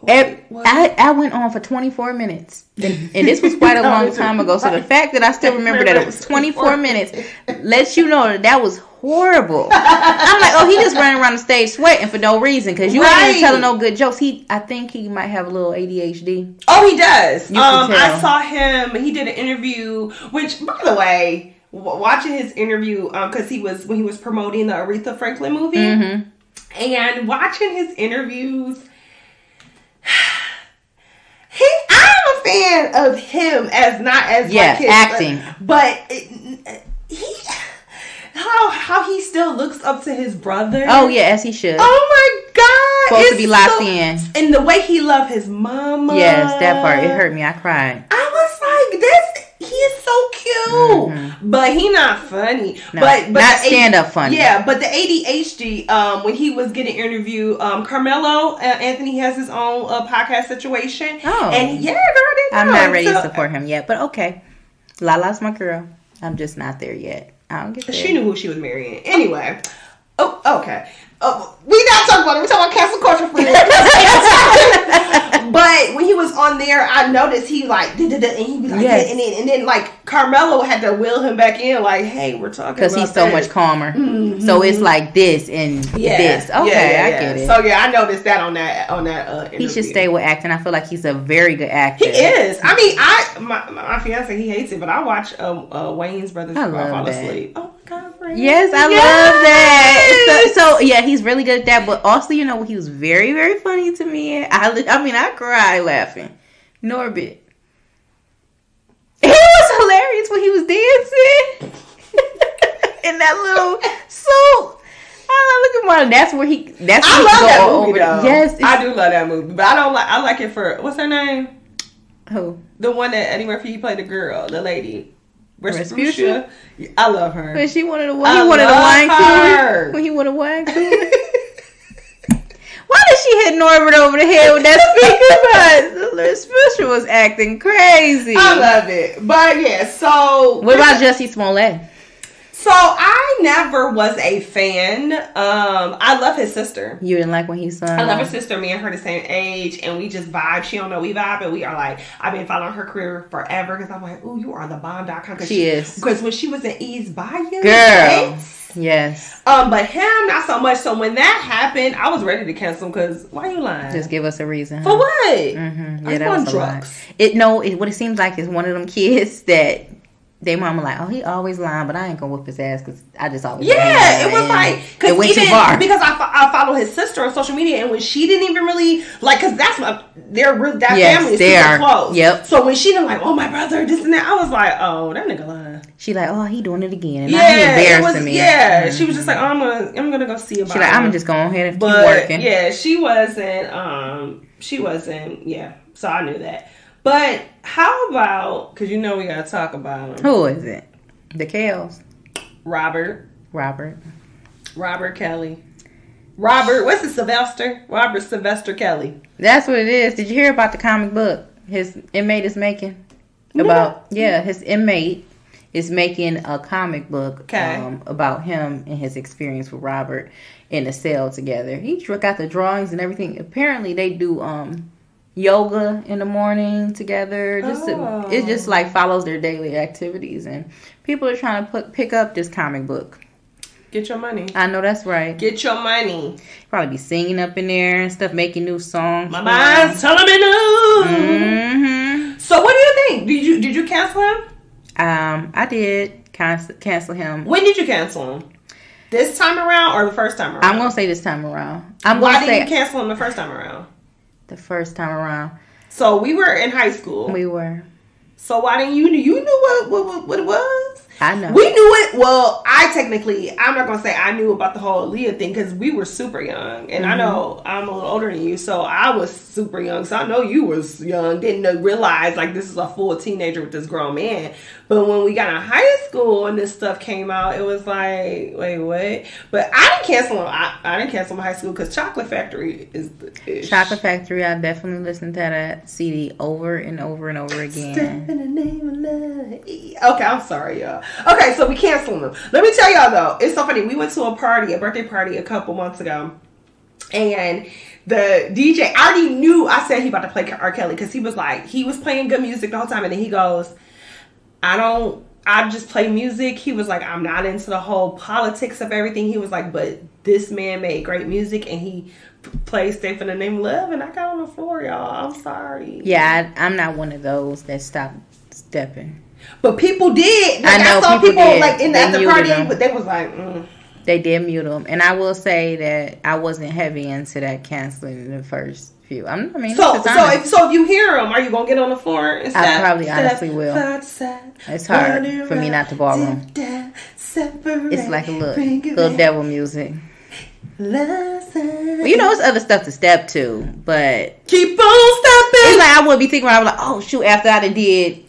B: I went on for 24 minutes, and this was quite a long time ago. So the fact that I still remember that it was 24 minutes lets you know that was horrible. I'm like, oh, he just running around the stage sweating for no reason because you ain't even telling no good jokes. I think he might have a little ADHD.
A: Oh, he does. I saw him. He did an interview, which, by the way, watching his interview, because when he was promoting the Aretha Franklin movie, and watching his interviews. I'm a fan of him as not as like his
B: acting,
A: but how he still looks up to his brother.
B: Oh yeah, as he should.
A: Oh my God,
B: supposed to be locked in,
A: and the way he loved his mama.
B: Yes, that part, it hurt me. I cried.
A: I was like, he is so cute, but he not funny.
B: No,
A: but
B: not stand up funny.
A: Yeah, but the ADHD. When he was getting interviewed, Carmelo Anthony has his own podcast situation. Oh, and yeah, girl,
B: I'm not ready to support him yet, but okay. Lala's my girl. I'm just not there yet. I don't get there.
A: She knew who she was marrying. Anyway. Oh, okay. We not talking about it. We're talking about cancel culture for this. But when he was on there, I noticed he like and he'd be like, and then like Carmelo had to wheel him back in, like, hey, we're talking
B: because he's so much calmer. Mm-hmm. So it's like this and this. Okay, I get it.
A: So I noticed that on that interview.
B: He should stay with acting. I feel like he's a very good actor.
A: He is. I mean, my fiance, he hates it, but I watch Wayne's Brothers before I fall asleep. Oh my god, friend.
B: Yes, I love that. So yeah, he's really good at that. But also, he was very, very funny to me. I cried laughing. Norbit. It was hilarious when he was dancing in that little suit. Look at Marlon. That's where he.
A: I love that movie though. Yes, I do love that movie, but I don't like. I like it for what's her name?
B: Who?
A: The one that Eddie Murphy played the girl, the lady. Respucia. I love her.
B: But she wanted a wine. He wanted a wine cooler. When he wanted a wine cooler. Why did she hit Norbert over the head with that speaker? Respucia was acting crazy.
A: I love it. But yeah, so
B: what about Jussie Smollett?
A: So I never was a fan. I love his sister.
B: You didn't like when he sung?
A: I love his sister. Me and her the same age, and we just vibe. She don't know we vibe, and we are like, I've been following her career forever because I'm like, ooh, you are the bomb.com.
B: She is.
A: Because when she was in Eve's Bayou,
B: girl. Right? Yes.
A: But him, not so much. So when that happened, I was ready to cancel him because why you lying?
B: Just give us a reason.
A: For what?
B: Mm-hmm. Yeah, that was drugs. What it seems like is one of them kids that they mama like, oh, he always lying, but I ain't gonna whoop his ass because I just always
A: it was like it went too far because I follow his sister on social media, and when she didn't even really like, because that's my family is super close. Yep. So when she didn't like, oh, my brother, this and that, I was like, oh, that nigga lying.
B: She like, oh, he doing it again. And he embarrassing me.
A: Yeah, she was just like, oh, I'm gonna go see about it.
B: She like, I'm just going ahead and keep working.
A: Yeah, she wasn't. Yeah, so I knew that. But how about, because we got to talk about him.
B: Who is it? The Kales.
A: Robert Kelly. What's it, Sylvester? Robert Sylvester Kelly.
B: That's what it is. Did you hear about the comic book his inmate is making? His inmate is making a comic book about him and his experience with Robert in a cell together. He got the drawings and everything. Apparently they do yoga in the morning together. It just like follows their daily activities, and people are trying to pick up this comic book.
A: Get your money.
B: I know that's right.
A: Get your money.
B: Probably be singing up in there and stuff, making new songs.
A: My mind's telling me no. Mm-hmm. So what do you think? Did you cancel him?
B: I did cancel him.
A: When did you cancel him? This time around or the first time around?
B: I'm gonna say this time around.
A: Why didn't you cancel him the first time around?
B: The first time around.
A: So we were in high school.
B: We were.
A: So why didn't you knew what it was?
B: I know.
A: We knew it. Well, I'm not going to say I knew about the whole Aaliyah thing because we were super young. And I know I'm a little older than you, so I was super young. So I know you was young. Didn't realize like this is a full teenager with this grown man. But when we got in high school and this stuff came out, it was like, wait, what? But I didn't cancel him. I didn't cancel my high school because Chocolate Factory is the ish.
B: Chocolate Factory, I definitely listened to that CD over and over and over again.
A: Step in the name of love. Okay, I'm sorry, y'all. Okay, so we canceled him. Let me tell y'all though, it's so funny. We went to a birthday party a couple months ago, and the DJ, I already knew. I said he about to play R. Kelly because he was playing good music the whole time, and then he goes, I just play music. He was like, I'm not into the whole politics of everything. He was like, but this man made great music, and he plays Stay for the Name of Love, and I got on the floor, y'all. I'm sorry.
B: Yeah, I'm not one of those that stopped stepping.
A: But people did.
B: Like, I know I saw people
A: did. Like at the party, but they was like,
B: They did mute them, and I will say that I wasn't heavy into that canceling in the first few. So
A: if you hear them, are you gonna get on the floor? And
B: I probably honestly will. It's hard for me not to ballroom. It's like a little devil music. Well, it's other stuff to step to, but
A: keep on stepping.
B: It's like I would be thinking when I was like, oh shoot, after I did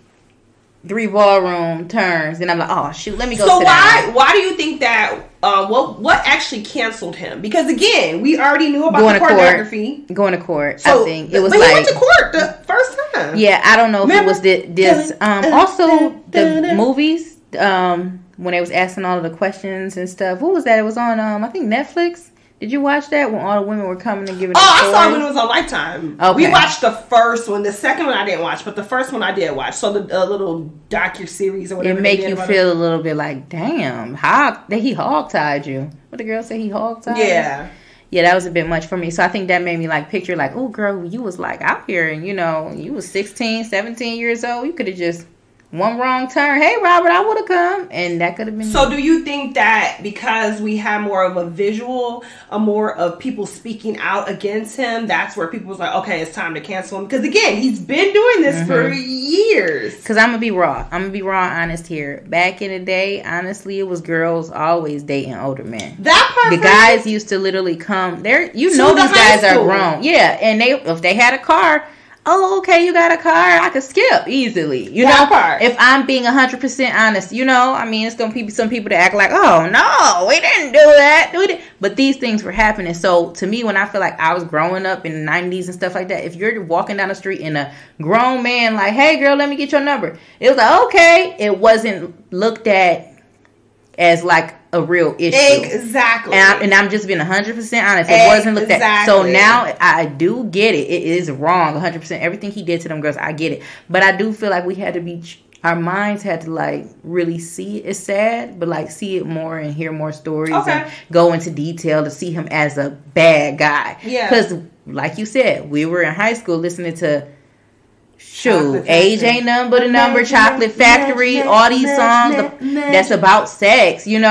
B: 3 ballroom turns, and I'm like, oh shoot, let me go.
A: So why do you think that? What actually canceled him? Because again, we already knew about the pornography.
B: Going to court. So, I think it was
A: but he went to court the first time.
B: Yeah, I don't know if it was this. Also, the movies. When they was asking all of the questions and stuff. What was that? It was on I think Netflix. Did you watch that when all the women were coming and giving?
A: I saw it when it was on Lifetime. Okay. We watched the first one. The second one I didn't watch, but the first one I did watch. So the little docu-series or whatever.
B: It make you feel a little bit like, damn, he hog-tied you. What the girl say, he hog-tied?
A: Yeah.
B: Yeah, that was a bit much for me. So I think that made me like picture like, oh girl, you was like out here and you was 16, 17 years old. You could have just one wrong turn. Hey, Robert, I would have come. And that could have been...
A: So do you think that because we have more of a visual, more of people speaking out against him, that's where people was like, okay, it's time to cancel him? Because again, he's been doing this for years.
B: Because I'm going to be raw. I'm going to be raw honest here. Back in the day, honestly, it was girls always dating older men.
A: That part.
B: The guys used to literally come there. These guys are grown. Yeah. And if they had a car... Oh, okay, you got a car. I could skip easily. If I'm being 100% honest, I mean, it's going to be some people that act like, oh, no, we didn't do that. But these things were happening. So to me, when I feel like I was growing up in the 90s and stuff like that, if you're walking down the street and a grown man like, hey, girl, let me get your number. It was like, okay. It wasn't looked at as like a real issue.
A: Exactly.
B: And I'm just being 100% honest. It wasn't looked at. So now I do get it. It is wrong 100%. Everything he did to them girls, I get it. But I do feel like we had to be, our minds had to like really see it. It's sad, but like see it more and hear more stories and go into detail to see him as a bad guy. Yeah. Because like you said, we were in high school listening to age ain't nothing but a number, Chocolate Factory, all these songs that's about sex, you're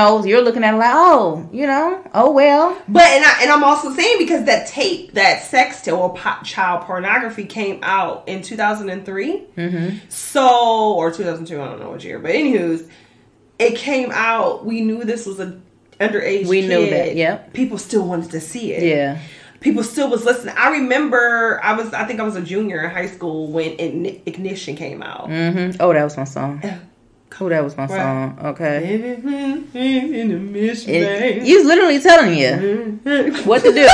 B: looking at it like, oh well.
A: But and I'm also saying because that tape, that sex tape or child pornography came out in 2003, so, or 2002, I don't know what year, but anywho's, it came out, we knew this was an underage kid.
B: Knew that, yep.
A: People still wanted to see it.
B: Yeah.
A: People still was listening. I remember I think I was a junior in high school when Ignition came out.
B: Oh, that was my song. That was my song. Okay. You was literally telling you what to do.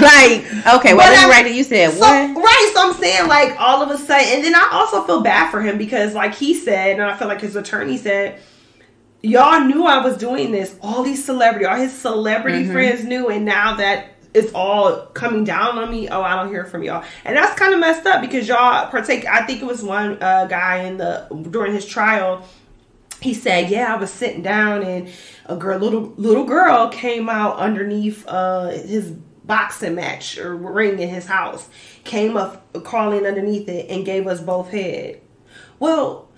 B: Like, okay, well, you said what?
A: Right, so I'm saying like all of a sudden, and then I also feel bad for him because like he said, and I feel like his attorney said, y'all knew I was doing this. All his celebrity friends knew, and now that it's all coming down on me, oh, I don't hear from y'all. And that's kind of messed up because y'all partake. I think it was one guy during his trial, he said, yeah, I was sitting down and a little girl came out underneath his boxing match or ring in his house, came up crawling underneath it and gave us both head. Well,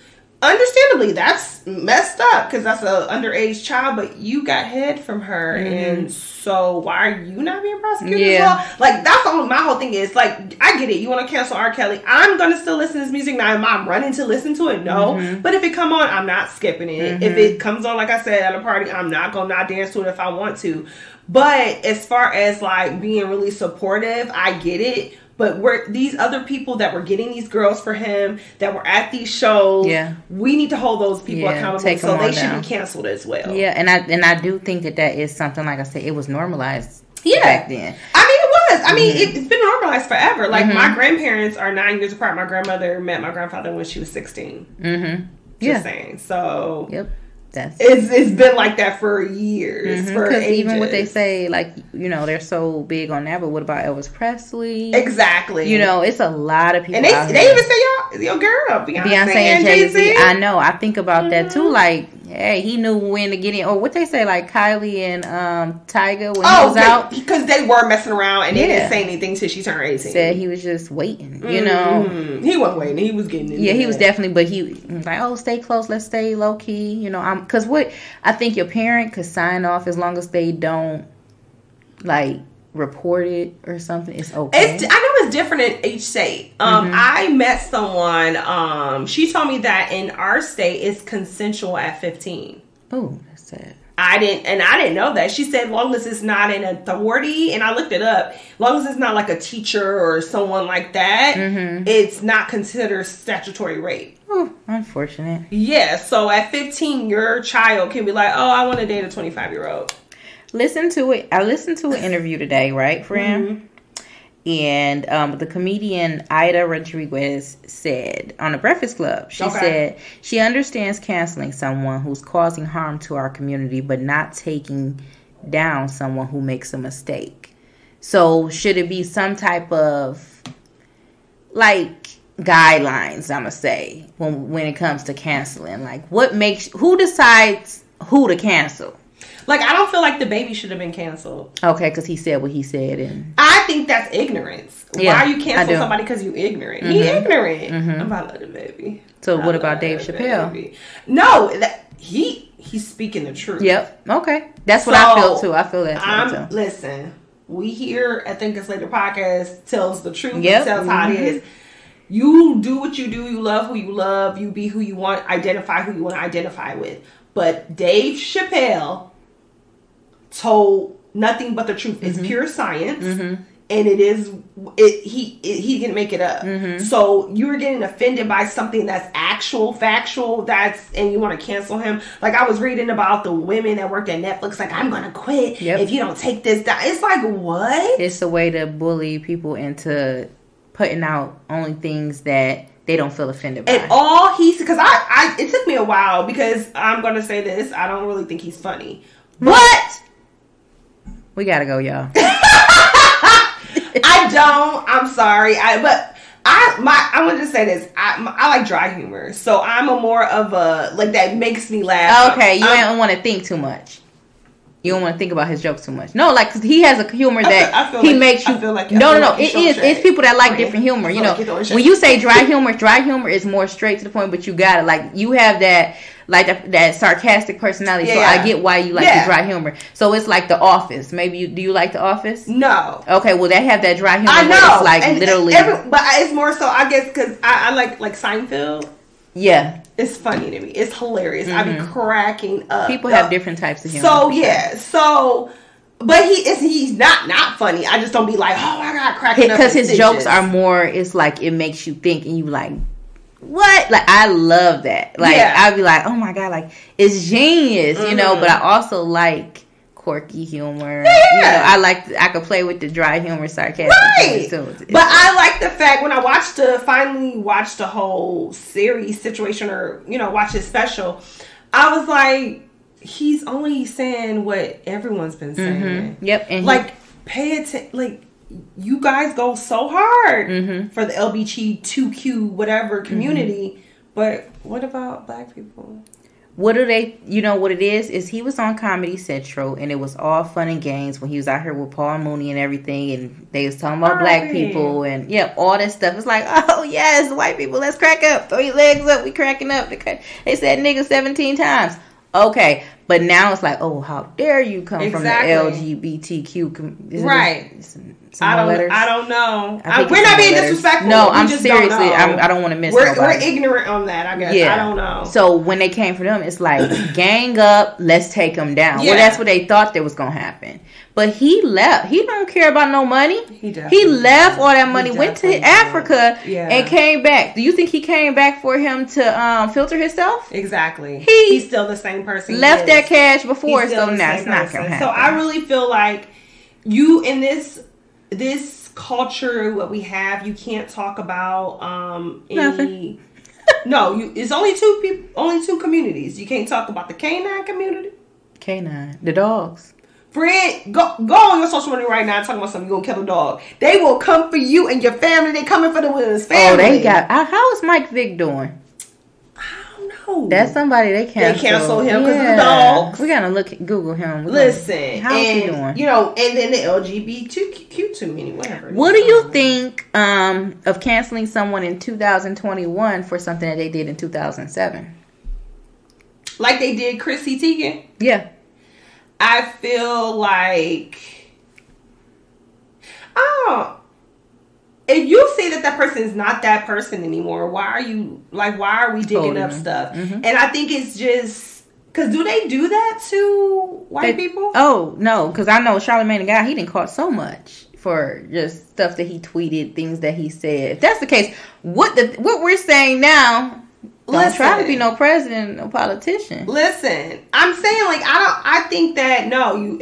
A: understandably, that's messed up because that's an underage child, but you got head from her, and so why are you not being prosecuted as well? Like, that's all my whole thing is. Like, I get it. You want to cancel R. Kelly. I'm going to still listen to his music. Now, am I running to listen to it? No. But if it come on, I'm not skipping it. If it comes on, like I said, at a party, I'm not going to not dance to it if I want to. But as far as, like, being really supportive, I get it. But these other people that were getting these girls for him, that were at these shows, we need to hold those people accountable. So they should be canceled as well.
B: Yeah, and I do think that is something, like I said, it was normalized back then.
A: I mean, it was. I mean, it's been normalized forever. Like, my grandparents are 9 years apart. My grandmother met my grandfather when she was 16. Just saying. So...
B: Yep.
A: It's been like that for years.
B: Because even what they say, like, they're so big on that, but what about Elvis Presley?
A: Exactly.
B: It's a lot of people.
A: And they even say your girl, Beyonce and Jay-Z.
B: I know. I think about that too. Like, hey, he knew when to get in. Or what they say, like Kylie and Tyga when he was out.
A: Because they were messing around and they didn't say anything till she turned 18.
B: Said he was just waiting,
A: He wasn't waiting. He was getting in.
B: Yeah, he was definitely, but he was like, oh, stay close. Let's stay low key. Because what I think your parent could sign off as long as they don't, like, report it or something. It's okay.
A: I know it's different in each state. I met someone. She told me that in our state it's consensual at 15.
B: Oh, that's sad.
A: I didn't know that. She said, long as it's not an authority, and I looked it up, long as it's not like a teacher or someone like that, it's not considered statutory rape.
B: Oh, unfortunate.
A: Yeah, so at 15, your child can be like, oh, I want to date a 25-year-old.
B: Listen to it. I listened to an interview today, right, friend? And the comedian Ida Rodriguez said on the Breakfast Club, she said she understands canceling someone who's causing harm to our community, but not taking down someone who makes a mistake. So should it be some type of like guidelines, I'm gonna say, when it comes to canceling? Like who decides who to cancel?
A: Like, I don't feel like the baby should have been canceled.
B: Okay, because he said what he said. And
A: I think that's ignorance. Yeah, why are you canceling somebody because you ignorant? He ignorant. I'm about to let the baby.
B: So what about Dave Chappelle?
A: Baby. No, he's speaking the truth.
B: Yep. Okay. That's what I feel, too. I feel that, too.
A: Listen, we here at Thank Us L8tr podcast tells the truth. Yep. Tells how it is. You do what you do. You love who you love. You be who you want. Identify who you want to identify with. But Dave Chappelle told nothing but the truth. It's pure science, and he didn't make it up. So you're getting offended by something that's factual, and you want to cancel him. Like, I was reading about the women that worked at Netflix, like, I'm gonna quit if you don't take this down. It's like, what?
B: It's a way to bully people into putting out only things that they don't feel offended by.
A: And all because it took me a while, because I'm gonna say this, I don't really think he's funny.
B: What? We gotta go, y'all.
A: I don't. I'm sorry. I want to say this. I like dry humor, so I'm a more of a like that makes me laugh.
B: Okay, you don't want to think too much. You don't want to think about his jokes too much. No, like, cause he has a humor that makes you. No. It's people that like different humor. You know, when you say dry humor is more straight to the point. But you got it. Like, you have that. Like that sarcastic personality, so I get why you like the dry humor. So it's like The Office. Maybe do you like The Office?
A: No.
B: Okay, well, they have that dry humor.
A: I know.
B: It's like literally,
A: but it's more so, I guess, because I like Seinfeld.
B: Yeah,
A: it's funny to me. It's hilarious. I be cracking up.
B: People have different types of humor.
A: So but he's not funny. I just don't be like, oh my god, cracking up
B: because his jokes are more. It's like it makes you think, and you like. What? Like, I love that. Like, I'd be like, oh my god, like, it's genius, you know. But I also like quirky humor. You know, I could play with the dry humor, sarcastic humor too.
A: But I like the fact when I finally watched the whole series situation, or watch his special, I was like, he's only saying what everyone's been saying.
B: Yep. And
A: like, pay attention. Like, you guys go so hard for the LGBTQ whatever community, but what about black people?
B: What do they? You know what it is he was on Comedy Central, and it was all fun and games when he was out here with Paul Mooney and everything, and they was talking about black people and all that stuff. It's like, oh yes, white people, let's crack up, throw your legs up, we cracking up. They said nigga 17 times. Okay, but now it's like, oh, how dare you come from the LGBTQ?
A: Right. I don't know. We're not being disrespectful.
B: No, I'm seriously. I don't want to miss.
A: We're ignorant on that. I guess. Yeah. I don't know.
B: So when they came for them, it's like gang up. Let's take them down. Yeah. Well, that's what they thought that was gonna happen. But he left. He don't care about no money. He left all that money, went to Africa, and came back. Do you think he came back for him to filter himself?
A: Exactly. He's still the same person.
B: Left that cash before, so now it's not gonna happen.
A: So I really feel like you in this culture, what we have, you can't talk about any. No, it's only two people, only two communities. You can't talk about the canine community.
B: Canine, the dogs.
A: Fred, go on your social media right now and talk about something. You're gonna kill a dog. They will come for you and your family. They coming for the women's family.
B: Oh, they got. How is Mike Vick doing? That's somebody they
A: cancel him because of the dogs.
B: We gotta Google him.
A: Listen,
B: how's he doing?
A: And then the LGBTQ community, whatever.
B: What do you think of canceling someone in 2021 for something that they did in 2007?
A: Like they did Chrissy Teigen?
B: Yeah.
A: I feel like, if you see that person is not that person anymore, why are we digging up stuff? And I think it's just Because do they do that to white people?
B: Oh, no. Because I know Charlamagne the Guy, he didn't caught so much for just stuff that he tweeted, things that he said. If that's the case, what we're saying now, don't try to be no president, no politician.
A: Listen, I'm saying, like, I think that, no,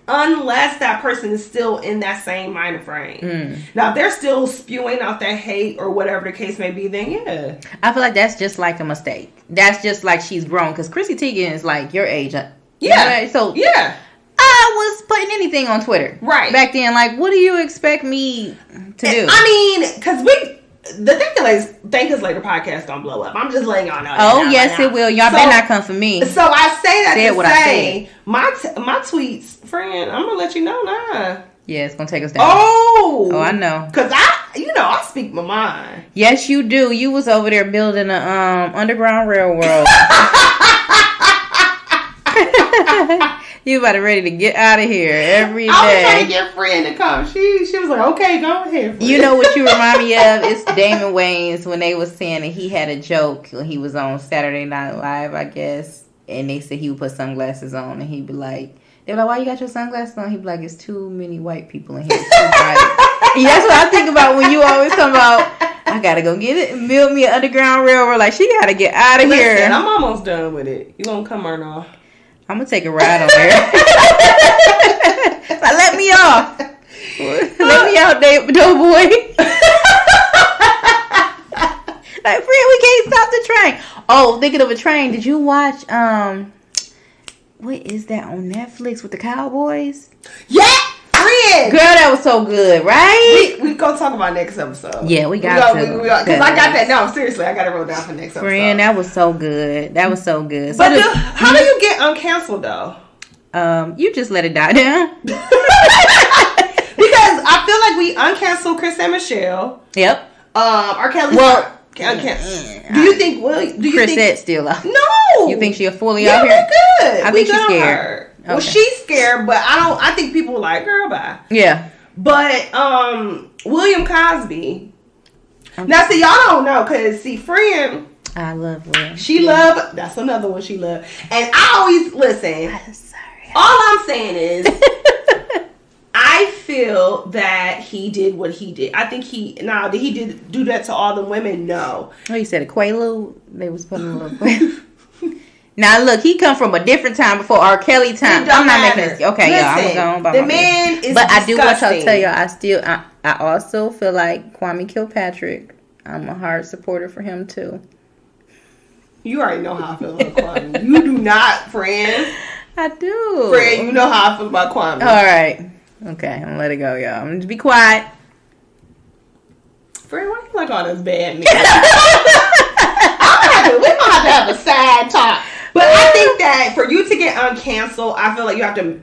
A: unless that person is still in that same mind frame. Now, if they're still spewing out that hate or whatever the case may be, then yeah.
B: I feel like that's just like a mistake. That's just like she's grown. Because Chrissy Teigen is like your age.
A: Yeah.
B: So,
A: yeah.
B: I was putting anything on Twitter.
A: Right.
B: Back then, like, what do you expect me to do?
A: I mean, because the Thank Us Later podcast don't blow up. I'm just letting y'all know.
B: Oh, yes, it will. Y'all better not come for me.
A: So I say that to say, my tweets, friend, I'm going to let you know now.
B: Yeah, it's going to take us down.
A: Oh,
B: I know.
A: Because I speak my mind.
B: Yes, you do. You was over there building an underground railroad. You about ready to get out of here every day.
A: I was trying to get friend to come. She was like, okay, go ahead. Friend.
B: You know what you remind me of? It's Damon Wayans when they was saying that he had a joke when he was on Saturday Night Live, I guess. And they said he would put sunglasses on and he'd be like, they were like, why you got your sunglasses on? He'd be like, it's too many white people in here. It's too bright. And that's what I think about when you always come about, I gotta go get it and build me an underground railroad. Like, she gotta get out of here.
A: Listen, I'm almost done with it. You gonna come or no?
B: I'm gonna take a ride on there. Like, let me off. Let me out, doughboy. Like, friend, we can't stop the train. Oh, thinking of a train. Did you watch what is that on Netflix with the cowboys?
A: Yeah, friend.
B: Girl, that was so good, right?
A: We gonna talk about next episode.
B: Yeah, we got to.
A: Because I got that. No, seriously, I got it wrote down for next episode.
B: Friend, that was so good. That was so good.
A: But how do you get uncanceled though?
B: You just let it die down.
A: Because I feel like we uncanceled Chris and Michelle.
B: Yep.
A: R. Kelly.
B: Well,
A: do you think?
B: Chrisette still out?
A: No.
B: You think she'll fully out here?
A: We're good.
B: I think she's scared. Okay.
A: Well, she's scared, but I think people were like, girl, bye.
B: Yeah.
A: But William Cosby. Okay. Now, see, y'all don't know, because friend.
B: I love William.
A: That's another one she loved. And I always listen.
B: I'm sorry.
A: All I'm saying is, I feel that he did what he did. I think did he do that to all the women? No.
B: Oh, you said a Quaalude? They was putting a little Quaalude. Now look, he come from a different time before R. Kelly time. I'm not making this. Okay,
A: listen,
B: y'all, I'm going by
A: the
B: my
A: man
B: business.
A: is
B: But
A: disgusting.
B: I do want y'all to tell y'all, I also feel like Kwame Kilpatrick. I'm a hard supporter for him too.
A: You already know how I feel about Kwame. You do not, friend.
B: I do.
A: Friend, you know how I feel about Kwame.
B: All right. Okay, I'm gonna let it go, y'all. I'm gonna be quiet.
A: Friend, why you like all this bad news? We're gonna have to have a side talk. But I think that for you to get uncanceled, I feel like you have to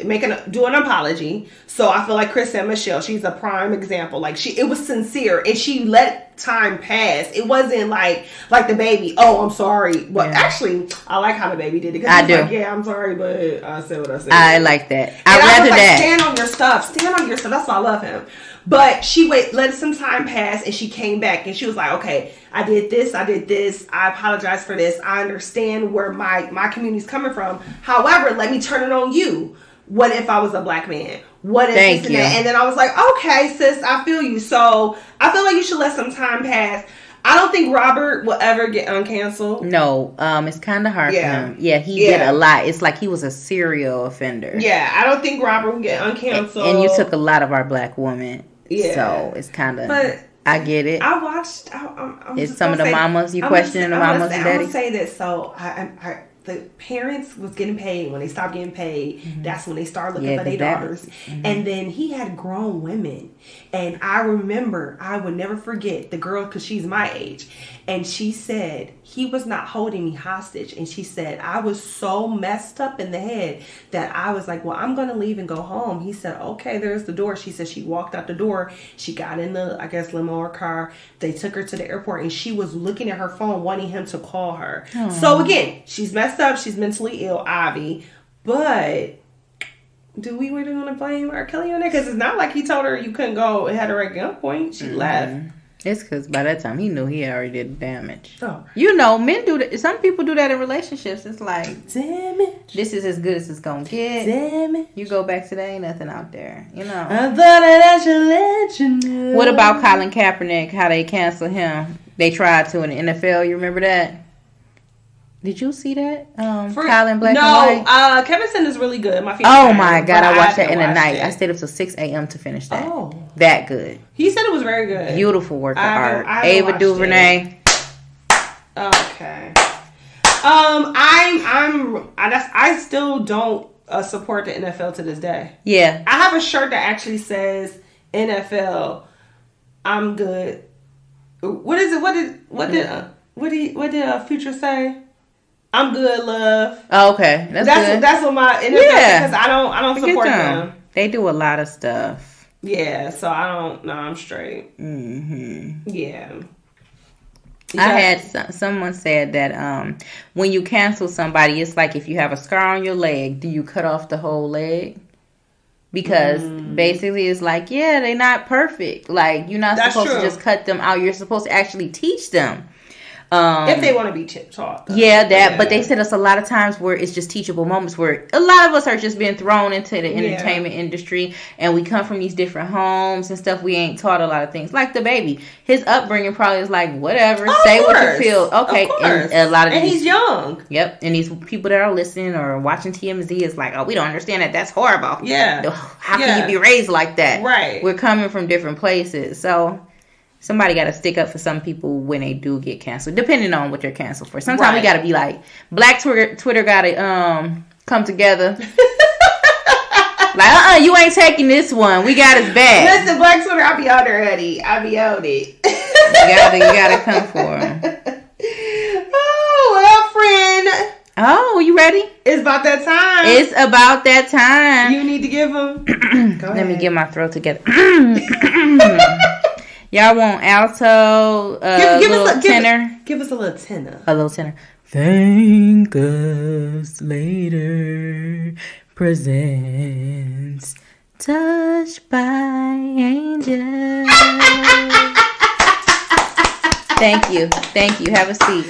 A: do an apology. So I feel like Chris and Michelle, she's a prime example. Like it was sincere, and she let time pass. It wasn't like the baby. Oh, I'm sorry. Well, actually, I like how the baby did it.
B: I do.
A: Like, yeah, I'm sorry, but I said what I said.
B: I like that. I'd rather that.
A: Stand on your stuff. Stand on your stuff. That's why I love him. But she let some time pass, and she came back, and she was like, okay, I did this, I apologize for this, I understand where my community's coming from. However, let me turn it on you. What if I was a black man? What if this and that? And then I was like, okay, sis, I feel you. So I feel like you should let some time pass. I don't think Robert will ever get uncanceled.
B: No, it's kind of hard for him. Yeah, he did a lot. It's like he was a serial offender.
A: Yeah, I don't think Robert will get uncanceled.
B: And you took a lot of our black women. Yeah. So it's kind of, I get it.
A: I watched,
B: it's some of the mamas, you questioning the mamas and daddies?
A: I'm going to say this. So the parents was getting paid. When they stopped getting paid, that's when they started looking for their daughters. And then he had grown women. And I remember, I would never forget the girl, because she's my age. And she said, he was not holding me hostage. And she said, I was so messed up in the head that I was like, well, I'm going to leave and go home. He said, okay, there's the door. She said she walked out the door. She got in the, I guess, limo or car. They took her to the airport, and she was looking at her phone, wanting him to call her. Aww. So again, she's messed up. She's mentally ill, Ivy. But do we really want to blame R. Kelly on that? Because it's not like he told her you couldn't go and had her at gunpoint. She left.
B: It's because by that time he knew he already did damage.
A: Oh.
B: You know, men do that. Some people do that in relationships. It's like,
A: damage.
B: This is as good as it's going to get.
A: Damage.
B: You go back to there, ain't nothing out there. You know.
A: I thought I should let you know.
B: What about Colin Kaepernick? How they canceled him? They tried to in the NFL. You remember that? Did you see that? Colin Black and White?
A: Kevin Sanders is really good. My
B: my God, I watched that in the night. I stayed up till 6 a.m. to finish that.
A: Oh.
B: That good.
A: He said it was very good.
B: Beautiful work of art. Ava DuVernay.
A: Okay. I still don't support the NFL to this day.
B: Yeah.
A: I have a shirt that actually says NFL. I'm good. What is it? What did Future say? I'm good, love.
B: Oh, okay. That's
A: what my NFL because I don't support them.
B: They do a lot of stuff.
A: Yeah, so I don't. No, I'm straight. Mm-hmm. Yeah.
B: I had someone said that when you cancel somebody, it's like if you have a scar on your leg, do you cut off the whole leg? Because basically it's like, yeah, they're not perfect. Like, you're not supposed to just cut them out. You're supposed to actually teach them.
A: If they want to be taught.
B: Yeah, but they said us a lot of times where it's just teachable moments where a lot of us are just being thrown into the entertainment industry and we come from these different homes and stuff. We ain't taught a lot of things. Like the baby. His upbringing probably is like, whatever, say what you feel. Okay, and a lot of
A: and he's young.
B: Yep, and these people that are listening or watching TMZ is like, oh, we don't understand that. That's horrible.
A: Yeah.
B: How can you be raised like that?
A: Right.
B: We're coming from different places. So somebody got to stick up for some people when they do get canceled, depending on what they're canceled for. Sometimes we got to be like, Black Twitter got to come together. Like, you ain't taking this one. We got his back.
A: Listen, Black Twitter, I'll be on there, honey. I'll be on it.
B: You gotta come for him.
A: Oh, well, friend.
B: Oh, you ready?
A: It's about that time.
B: It's about that time.
A: You need to give them.
B: Let me get my throat together. Y'all want alto, tenor?
A: Give us a little tenor.
B: A little tenor. Thank Us Later presents Touched by Angels. Thank you. Have a seat.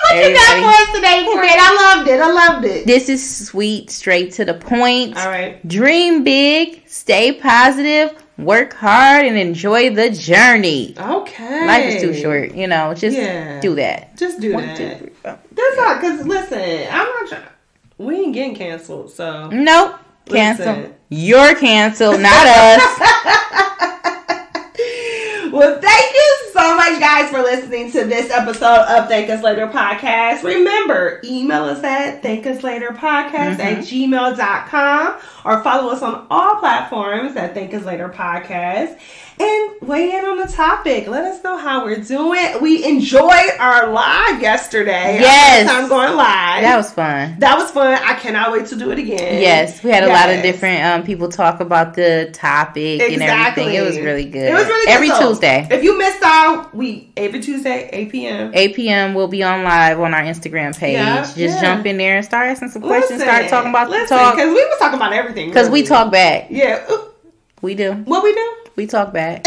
A: What you got for us today, friend? I loved it.
B: This is sweet, straight to the point.
A: All right.
B: Dream big, stay positive, work hard, and enjoy the journey.
A: Okay.
B: Life is too short, just do that.
A: Just do 1, 2, 3, 4. That's not, because listen, I'm not trying. We ain't getting canceled, so.
B: Nope. Cancel. You're canceled, not us.
A: Well, thank you so much, guys, for listening to this episode of Thank Us Later Podcast. Remember, email us at thankuslaterpodcast@gmail.com or follow us on all platforms at Thank Us Later Podcast. And weigh in on the topic. Let us know how we're doing. We enjoyed our live yesterday.
B: Yes.
A: Our first time going live.
B: That was fun.
A: I cannot wait to do it again.
B: Yes. We had a lot of different people talk about the topic and everything. It was really good.
A: It was really good.
B: Every Tuesday.
A: If you missed out, every Tuesday, 8 p.m.
B: 8 p.m. we'll be on live on our Instagram page. Just jump in there and start asking some questions. Start talking about the talk.
A: Because we was talking about everything.
B: Because we talk back.
A: Yeah.
B: We do.
A: What we do?
B: We talk back.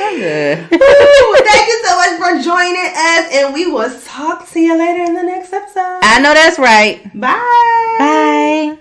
B: I'm good.
A: Thank you so much for joining us, and we will talk to you later in the next episode.
B: I know that's right.
A: Bye.
B: Bye.